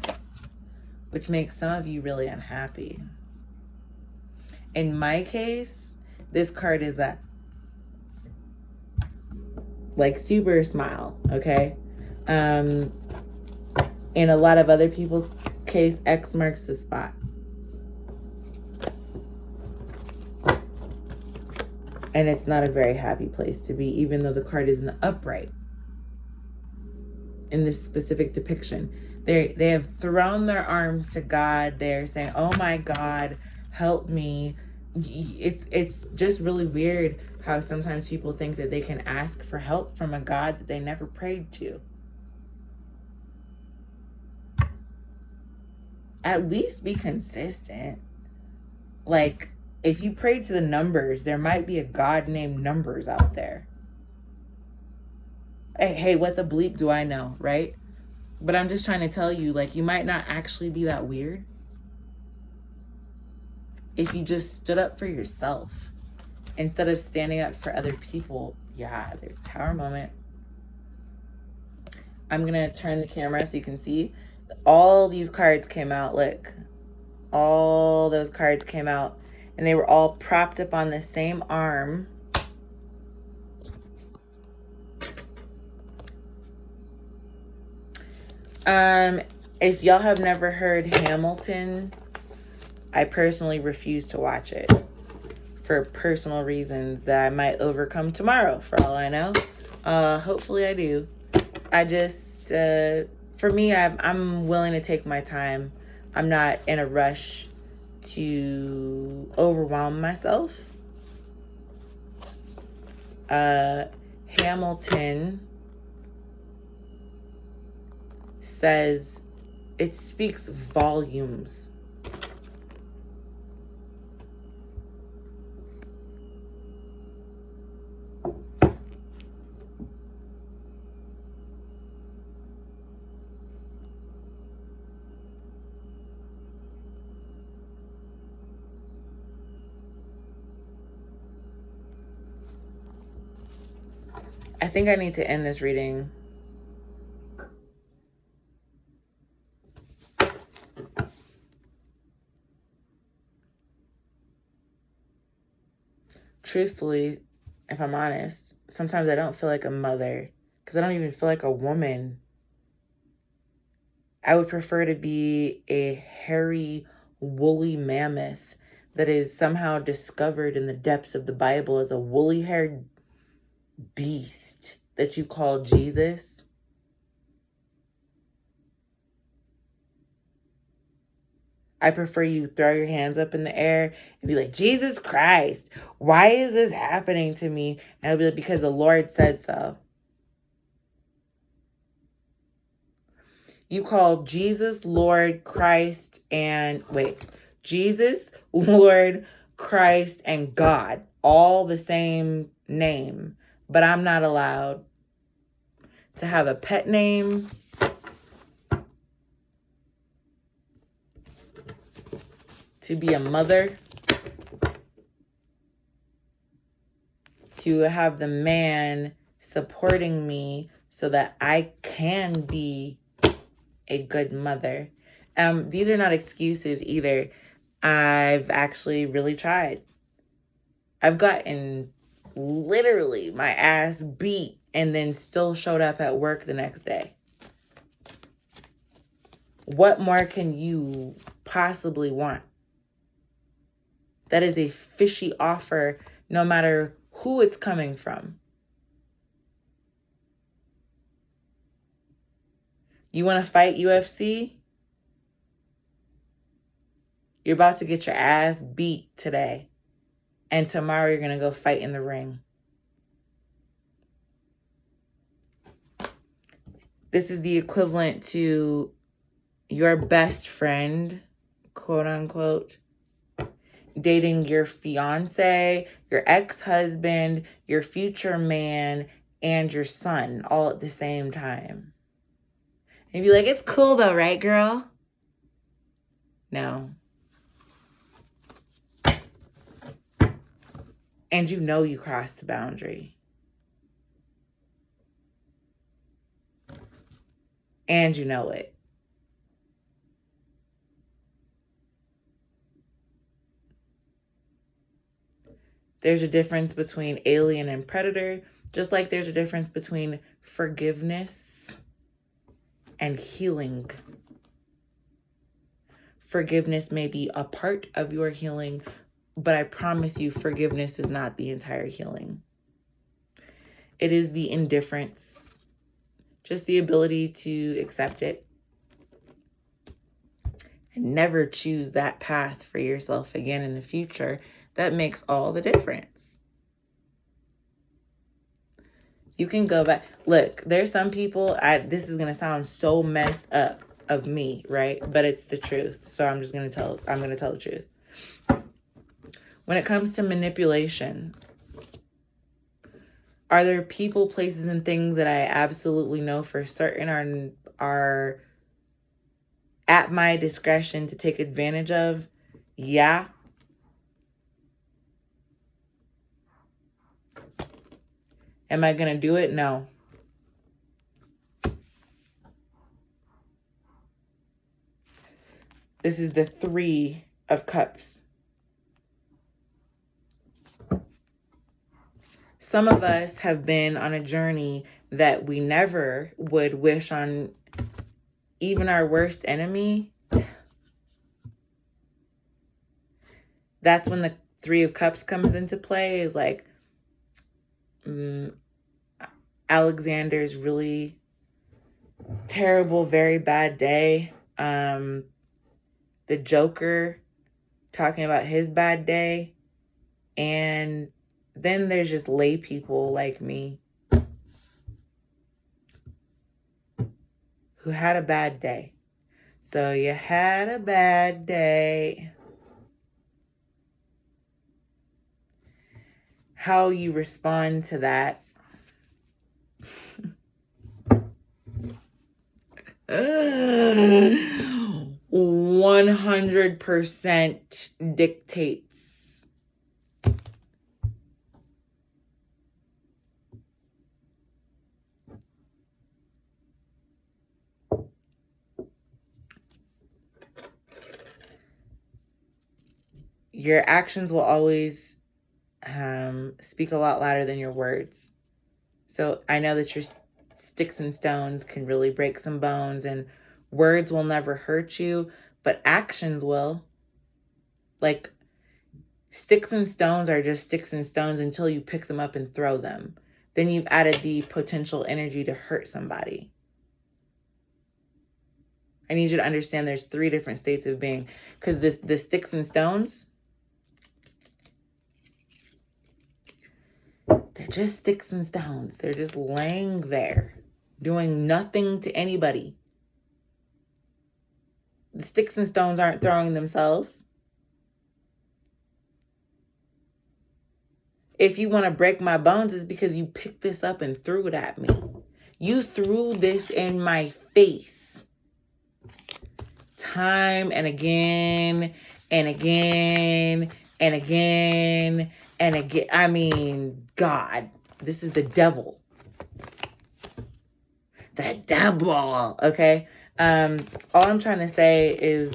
which makes some of you really unhappy. In my case, this card is a like super smile, okay? In a lot of other people's case, X marks the spot. And it's not a very happy place to be, even though the card is in the upright. In this specific depiction, they have thrown their arms to God. They're saying, "Oh my God, help me." It's just really weird how sometimes people think that they can ask for help from a God that they never prayed to. At least be consistent. Like, if you pray to the numbers, there might be a God named Numbers out there. Hey, what the bleep do I know, right? But I'm just trying to tell you, like, you might not actually be that weird if you just stood up for yourself instead of standing up for other people. Yeah, there's Tower moment. I'm going to turn the camera so you can see. All these cards came out, look. All those cards came out, and they were all propped up on the same arm. If y'all have never heard Hamilton, I personally refuse to watch it for personal reasons that I might overcome tomorrow, for all I know. Hopefully I do. I just, for me, I'm willing to take my time. I'm not in a rush to overwhelm myself. Hamilton says it speaks volumes. I think I need to end this reading. Truthfully, if I'm honest, sometimes I don't feel like a mother because I don't even feel like a woman. I would prefer to be a hairy, woolly mammoth that is somehow discovered in the depths of the Bible as a woolly-haired beast that you call Jesus, I prefer you throw your hands up in the air and be like, Jesus Christ, why is this happening to me? And I'll be like, because the Lord said so. You call Jesus, Lord, Christ, and Jesus, Lord, Christ, and God, all the same name. But I'm not allowed to have a pet name, to be a mother, to have the man supporting me so that I can be a good mother. These are not excuses either. I've actually really tried. I've gotten literally my ass beat and then still showed up at work the next day. What more can you possibly want? That is a fishy offer, no matter who it's coming from. You want to fight UFC? You're about to get your ass beat today. And tomorrow you're going to go fight in the ring. This is the equivalent to your best friend, quote unquote, dating your fiance, your ex-husband, your future man, and your son all at the same time. And you'd be like, it's cool though, right, girl? No. And you know you crossed the boundary. And you know it. There's a difference between alien and predator, just like there's a difference between forgiveness and healing. Forgiveness may be a part of your healing, but I promise you, forgiveness is not the entire healing. It is the indifference, just the ability to accept it and never choose that path for yourself again in the future. That makes all the difference. You can go back. Look, there's some people, this is going to sound so messed up of me, right? But it's the truth. So I'm going to tell the truth. When it comes to manipulation, are there people, places, and things that I absolutely know for certain are at my discretion to take advantage of? Yeah. Am I going to do it? No. This is the 3 of Cups. Some of us have been on a journey that we never would wish on even our worst enemy. That's when the 3 of Cups comes into play, is like, Alexander's really terrible, very bad day. The Joker talking about his bad day. And then there's just lay people like me who had a bad day. So you had a bad day. How you respond to that 100% dictates your actions will always speak a lot louder than your words. So I know that your sticks and stones can really break some bones, and words will never hurt you, but actions will. Like, Sticks and stones are just sticks and stones until you pick them up and throw them. Then you've added the potential energy to hurt somebody. I need you to understand there's 3 different states of being. Because the sticks and stones, they're just sticks and stones. They're just laying there, doing nothing to anybody. The sticks and stones aren't throwing themselves. If you want to break my bones, it's because you picked this up and threw it at me. You threw this in my face. Time and again, and again, and again, and again. I mean, God, this is the devil. The devil, okay? All I'm trying to say is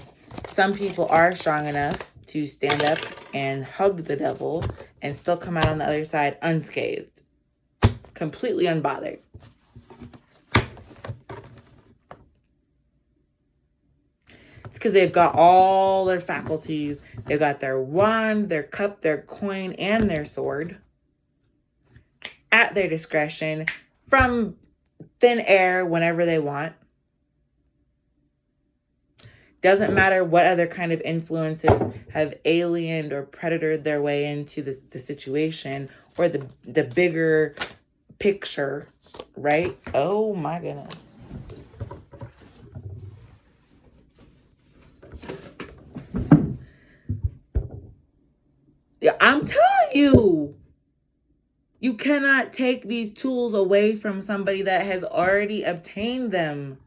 some people are strong enough to stand up and hug the devil and still come out on the other side unscathed, completely unbothered. It's because they've got all their faculties. They've got their wand, their cup, their coin, and their sword at their discretion from thin air whenever they want. Doesn't matter what other kind of influences have aliened or predatored their way into the situation or the bigger picture, right? Oh my goodness. Yeah, I'm telling you, you cannot take these tools away from somebody that has already obtained them.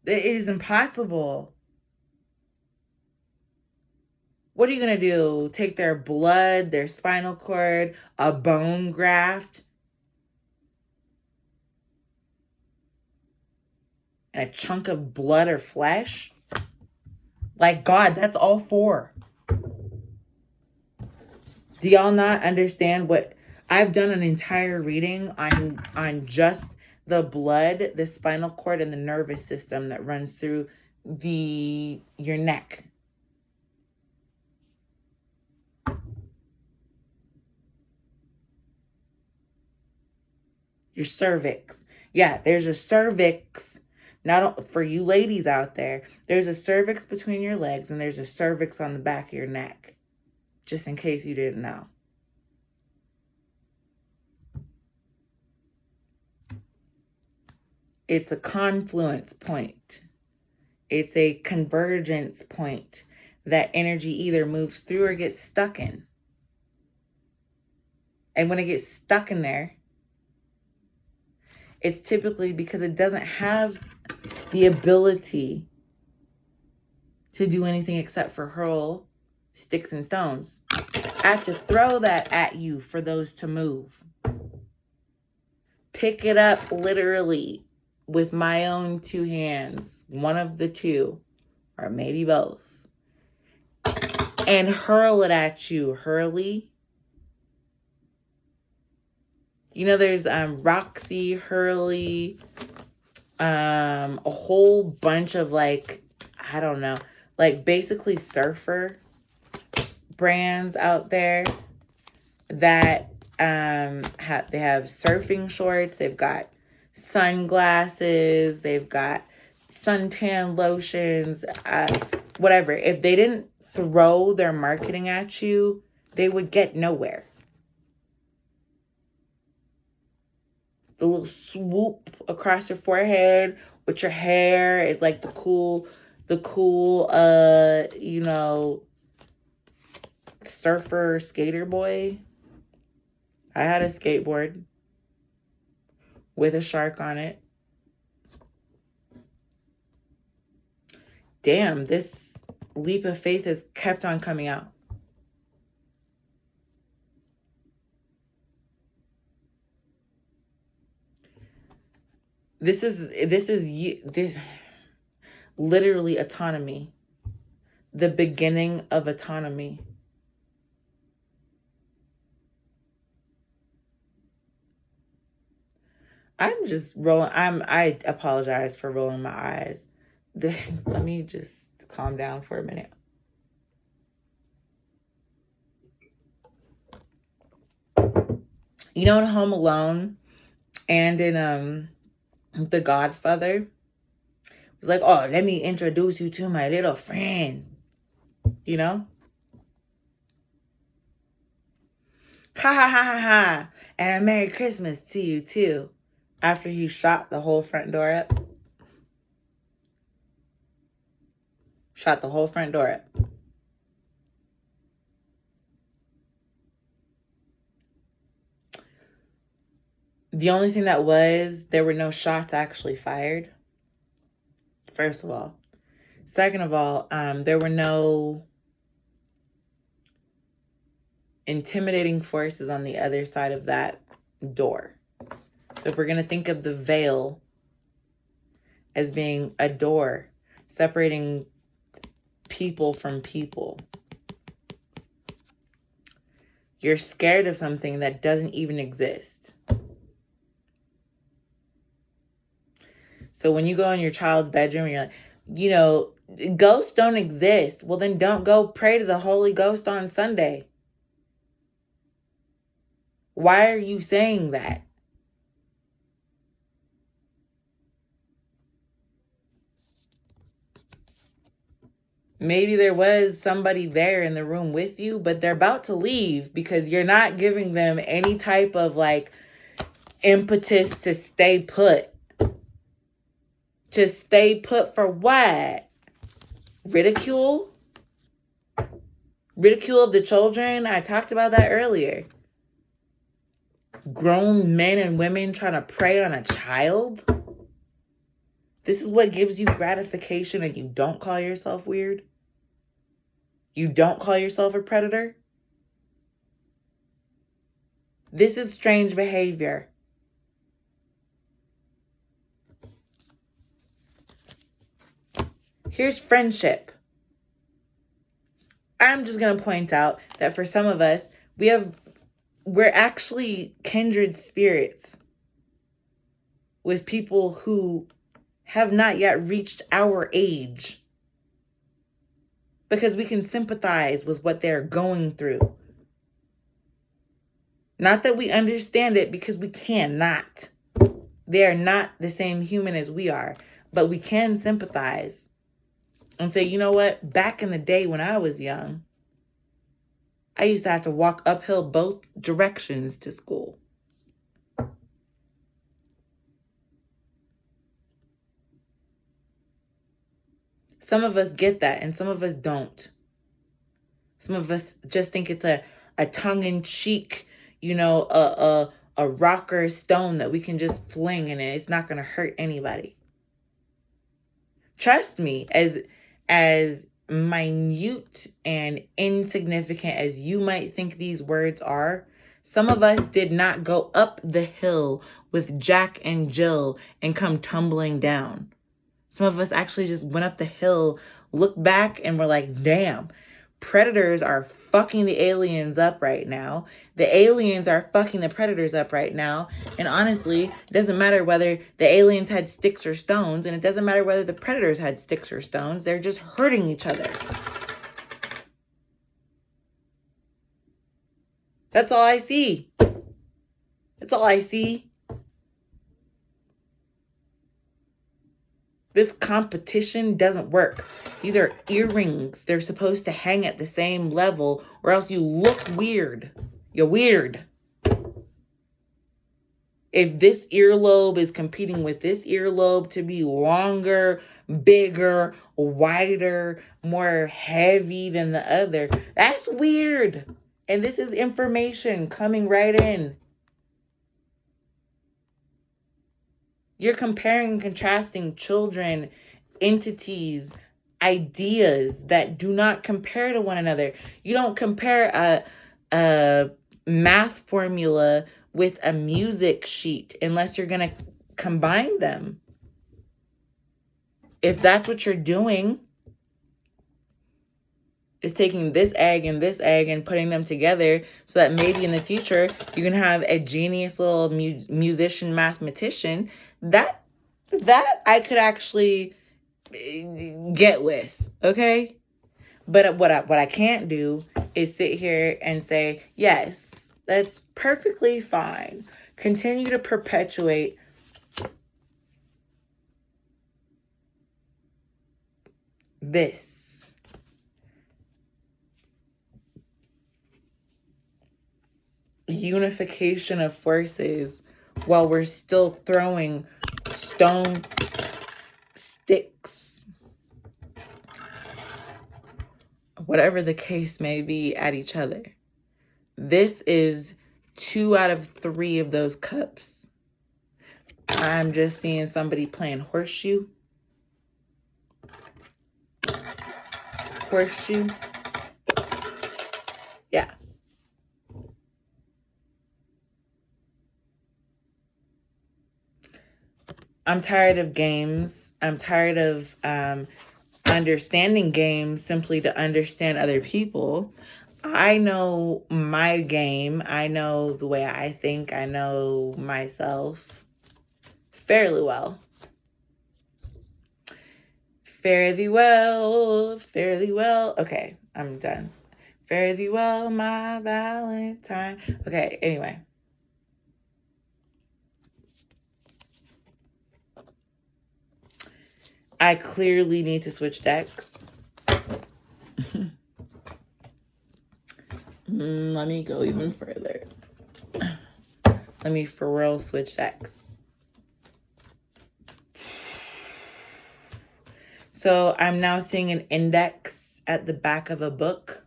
It is impossible. What are you going to do? Take their blood, their spinal cord, a bone graft, and a chunk of blood or flesh? Like, God, that's all for. Do y'all not understand what I've done? An entire reading on just the blood, the spinal cord, and the nervous system that runs through your neck. Your cervix. Yeah, there's a cervix. Not for you ladies out there. There's a cervix between your legs, and there's a cervix on the back of your neck. Just in case you didn't know. It's a confluence point. It's a convergence point that energy either moves through or gets stuck in. And when it gets stuck in there, it's typically because it doesn't have the ability to do anything except for hurl sticks and stones. I have to throw that at you for those to move. Pick it up literally with my own 2 hands, one of the 2, or maybe both, and hurl it at you. Hurley. You know, there's Roxy, Hurley, a whole bunch of like, I don't know, like basically surfer brands out there that they have surfing shorts, they've got sunglasses, they've got suntan lotions, whatever. If they didn't throw their marketing at you, they would get nowhere. The little swoop across your forehead with your hair is like the cool, you know, surfer skater boy. I had a skateboard with a shark on it. Damn, this leap of faith has kept on coming out. This is literally autonomy. The beginning of autonomy. I'm just rolling. I apologize for rolling my eyes. Let me just calm down for a minute. You know, in Home Alone and in The Godfather, it was like, oh, let me introduce you to my little friend. You know? Ha ha ha ha ha. And a Merry Christmas to you too. After he shot the whole front door up. Shot the whole front door up. The only thing that was, there were no shots actually fired. First of all. Second of all, there were no intimidating forces on the other side of that door. So if we're going to think of the veil as being a door separating people from people, you're scared of something that doesn't even exist. So when you go in your child's bedroom and you're like, you know, ghosts don't exist. Well, then don't go pray to the Holy Ghost on Sunday. Why are you saying that? Maybe there was somebody there in the room with you, but they're about to leave because you're not giving them any type of like impetus to stay put. To stay put for what? Ridicule? Ridicule of the children? I talked about that earlier. Grown men and women trying to prey on a child? This is what gives you gratification and you don't call yourself weird? You don't call yourself a predator? This is strange behavior. Here's friendship. I'm just going to point out that for some of us, we're actually kindred spirits with people who have not yet reached our age. Because we can sympathize with what they're going through. Not that we understand it, because we cannot. They are not the same human as we are. But we can sympathize. And say, you know what? Back in the day when I was young, I used to have to walk uphill both directions to school. Some of us get that and some of us don't. Some of us just think it's a tongue-in-cheek, you know, a rock or a stone that we can just fling and it's not going to hurt anybody. Trust me, as minute and insignificant as you might think these words are, some of us did not go up the hill with Jack and Jill and come tumbling down. Some of us actually just went up the hill, looked back, and were like, damn, predators are fucking the aliens up right now. The aliens are fucking the predators up right now. And honestly, it doesn't matter whether the aliens had sticks or stones, and it doesn't matter whether the predators had sticks or stones. They're just hurting each other. That's all I see. That's all I see. This competition doesn't work. These are earrings. They're supposed to hang at the same level or else you look weird. You're weird. If this earlobe is competing with this earlobe to be longer, bigger, wider, more heavy than the other, that's weird. And this is information coming right in. You're comparing and contrasting children, entities, ideas that do not compare to one another. You don't compare a math formula with a music sheet unless you're going to combine them. If that's what you're doing, is taking this egg and putting them together so that maybe in the future you can have a genius little musician, mathematician, that I could actually get with, okay? But what I can't do is sit here and say, yes, That's perfectly fine. Continue to perpetuate this. Unification of forces while we're still throwing stone sticks, whatever the case may be, at each other. This is 2 out of 3 of those cups. I'm just seeing somebody playing horseshoe. Horseshoe. Yeah. I'm tired of games. I'm tired of understanding games simply to understand other people. I know my game. I know the way I think. I know myself fairly well. Fairly well. Fairly well. Okay, I'm done. Fairly well, my Valentine. Okay, anyway. I clearly need to switch decks. Let me go even further. Let me for real switch decks. So I'm now seeing an index at the back of a book.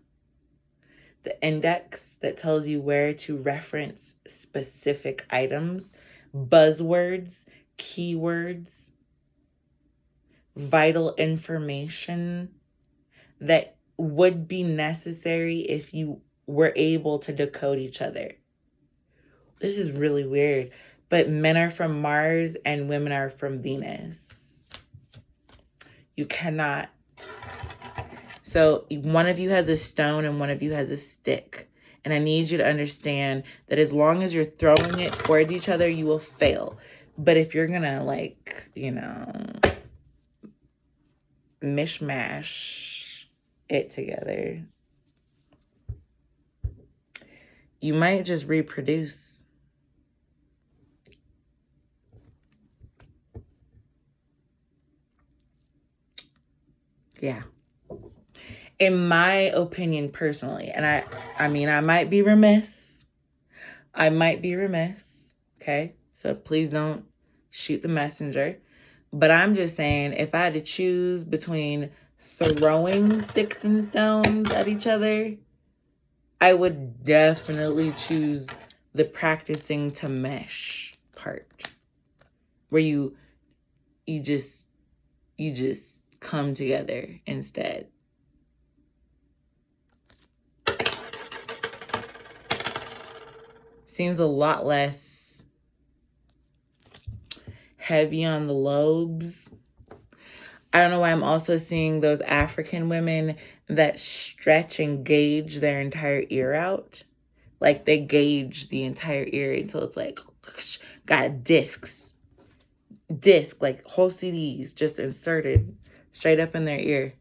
The index that tells you where to reference specific items, buzzwords, keywords, vital information that would be necessary if you were able to decode each other. This is really weird, but men are from Mars and women are from Venus. You cannot. So one of you has a stone and one of you has a stick. And I need you to understand that as long as you're throwing it towards each other, you will fail. But if you're going to, like, you know, mishmash it together, you might just reproduce. Yeah. In my opinion, personally, and I mean, I might be remiss. Okay? So please don't shoot the messenger. But I'm just saying, if I had to choose between throwing sticks and stones at each other, I would definitely choose the practicing to mesh part, where you just come together instead. Seems a lot less heavy on the lobes. I don't know why I'm also seeing those African women that stretch and gauge their entire ear out. Like they gauge the entire ear until it's like, got discs. Like whole CDs just inserted straight up in their ear.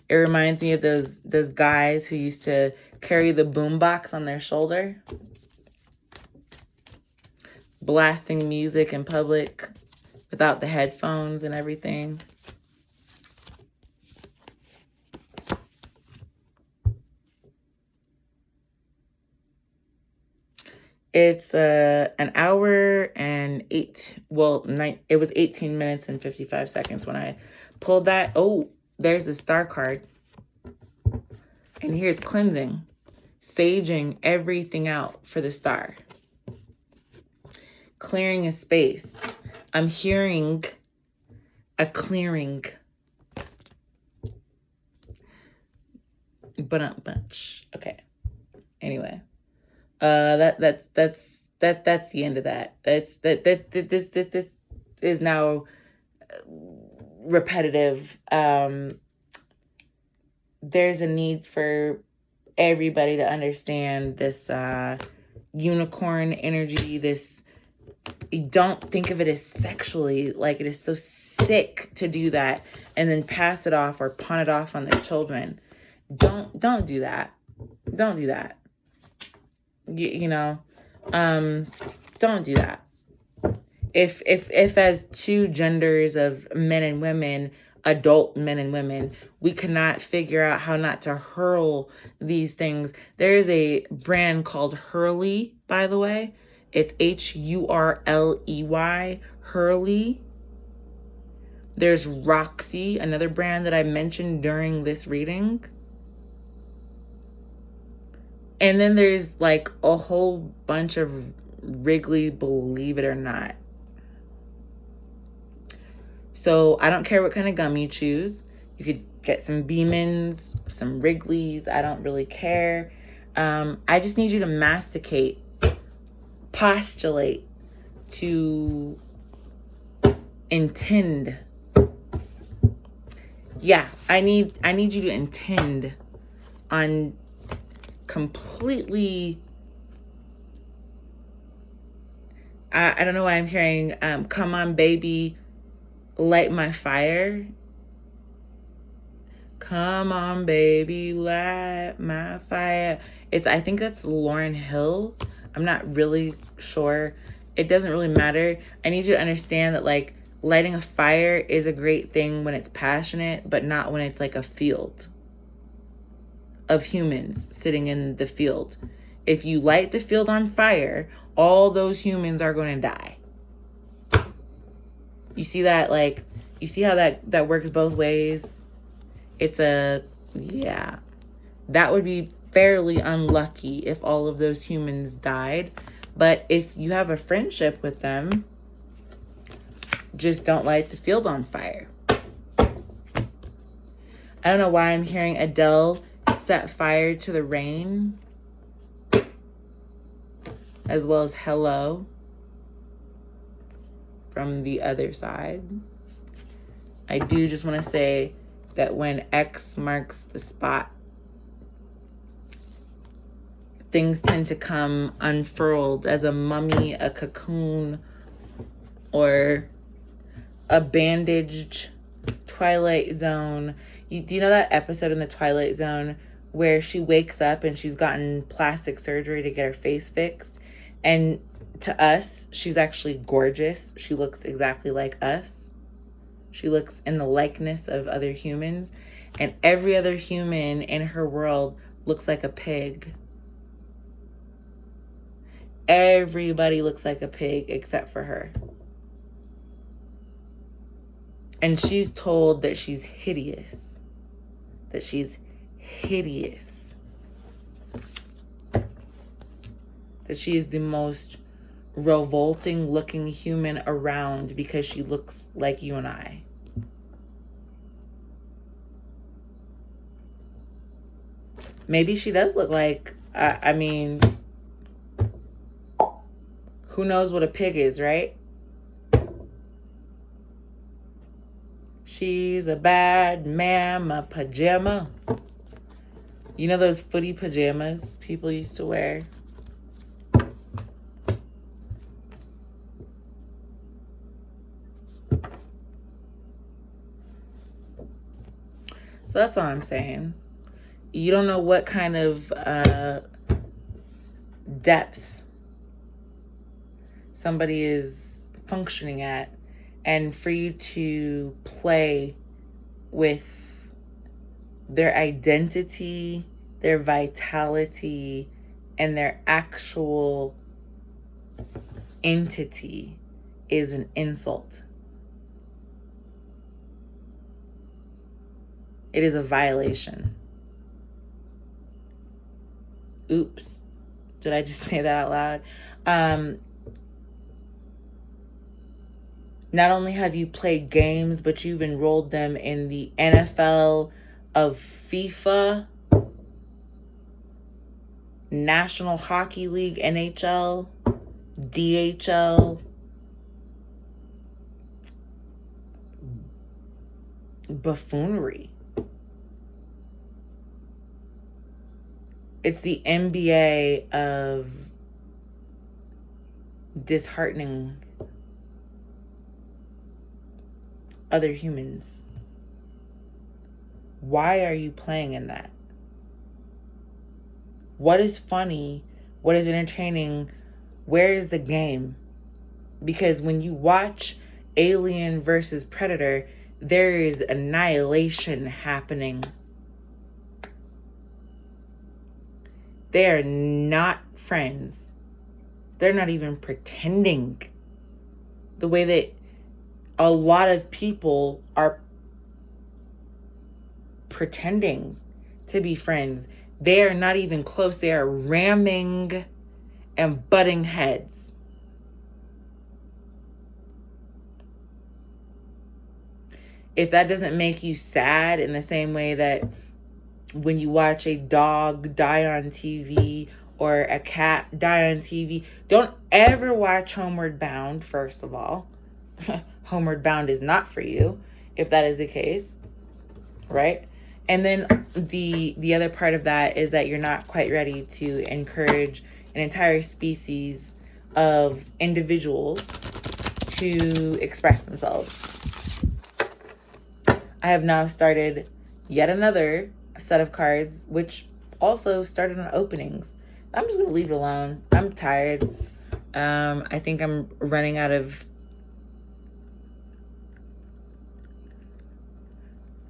It reminds me of those guys who used to carry the boombox on their shoulder, blasting music in public without the headphones and everything. It's an hour and it was 18 minutes and 55 seconds when I pulled that. Oh, there's a star card. And here's cleansing, saging everything out for the star. Clearing a space. I'm hearing a clearing. But not much. Okay. Anyway. That's the end of that. This is now repetitive. There's a need for everybody to understand this unicorn energy. This, don't think of it as sexually. Like, it is so sick to do that and then pass it off or pawn it off on their children. Don't do that. Don't do that. you know, don't do that. If as two genders of men and women, adult men and women, we cannot figure out how not to hurl these things. There is a brand called Hurley, by the way. It's Hurley, Hurley. There's Roxy, another brand that I mentioned during this reading. And then there's like a whole bunch of Wrigley, believe it or not. So I don't care what kind of gum you choose. You could get some Beemans, some Wrigley's. I don't really care. I just need you to masticate, postulate, to intend. Yeah, I need you to intend on completely. I don't know why I'm hearing come on baby, light my fire. Come on baby, light my fire. I think that's Lauryn Hill. I'm not really sure. It doesn't really matter. I need you to understand that like lighting a fire is a great thing when it's passionate, but not when it's like a field of humans sitting in the field. If you light the field on fire, all those humans are going to die. You see that? Like, you see how that works both ways? Yeah. That would be fairly unlucky if all of those humans died. But if you have a friendship with them, just don't light the field on fire. I don't know why I'm hearing Adele set fire to the rain, as well as Hello from the other side. I do just want to say that when X marks the spot, things tend to come unfurled as a mummy, a cocoon, or a bandaged Twilight Zone. Do you know that episode in the Twilight Zone where she wakes up and she's gotten plastic surgery to get her face fixed? And to us, she's actually gorgeous. She looks exactly like us. She looks in the likeness of other humans. And every other human in her world looks like a pig. Everybody looks like a pig except for her. And she's told that she's hideous. That she's hideous. That she is the most revolting looking human around because she looks like you and I. Maybe she does look like, I mean, who knows what a pig is, right? She's a bad mama pajama. You know those footy pajamas people used to wear? So that's all I'm saying. You don't know what kind of depth somebody is functioning at. And for you to play with their identity, their vitality, and their actual entity is an insult. It is a violation. Oops. Did I just say that out loud? Not only have you played games, but you've enrolled them in the NFL of FIFA, National Hockey League, NHL, DHL, buffoonery. It's the NBA of disheartening other humans. Why are you playing in that? What is funny What is entertaining? Where is the game? Because when you watch Alien versus Predator, there is annihilation happening. They are not friends. They're not even pretending. The way that a lot of people are pretending to be friends. They are not even close. They are ramming and butting heads. If that doesn't make you sad in the same way that when you watch a dog die on TV or a cat die on TV, don't ever watch Homeward Bound, first of all. Homeward Bound is not for you, if that is the case, right? And then the other part of that is that you're not quite ready to encourage an entire species of individuals to express themselves. I have now started yet another set of cards, which also started on openings. I'm just going to leave it alone. I'm tired. I think I'm running out of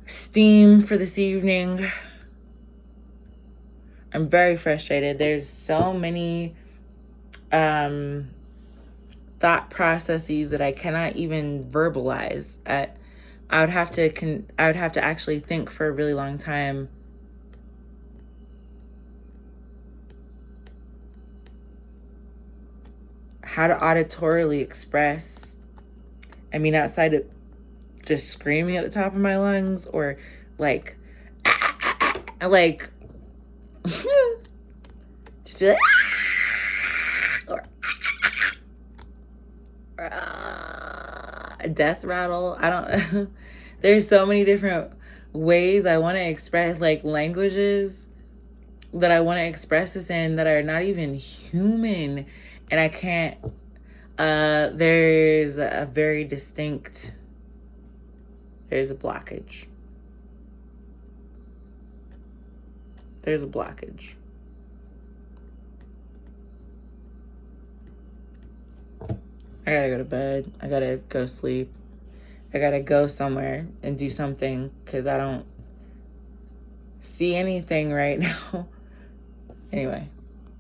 steam for this evening. I'm very frustrated. There's so many thought processes that I cannot even verbalize. I would have to actually think for a really long time. How to auditorily express. I mean, outside of just screaming at the top of my lungs, or like just be like, or a death rattle. I don't. There's so many different ways I want to express, like languages that I want to express this in that are not even human, and I can't. There's a very distinct. There's a blockage. There's a blockage. I gotta go to bed. I gotta go to sleep. I gotta go somewhere and do something because I don't see anything right now. Anyway.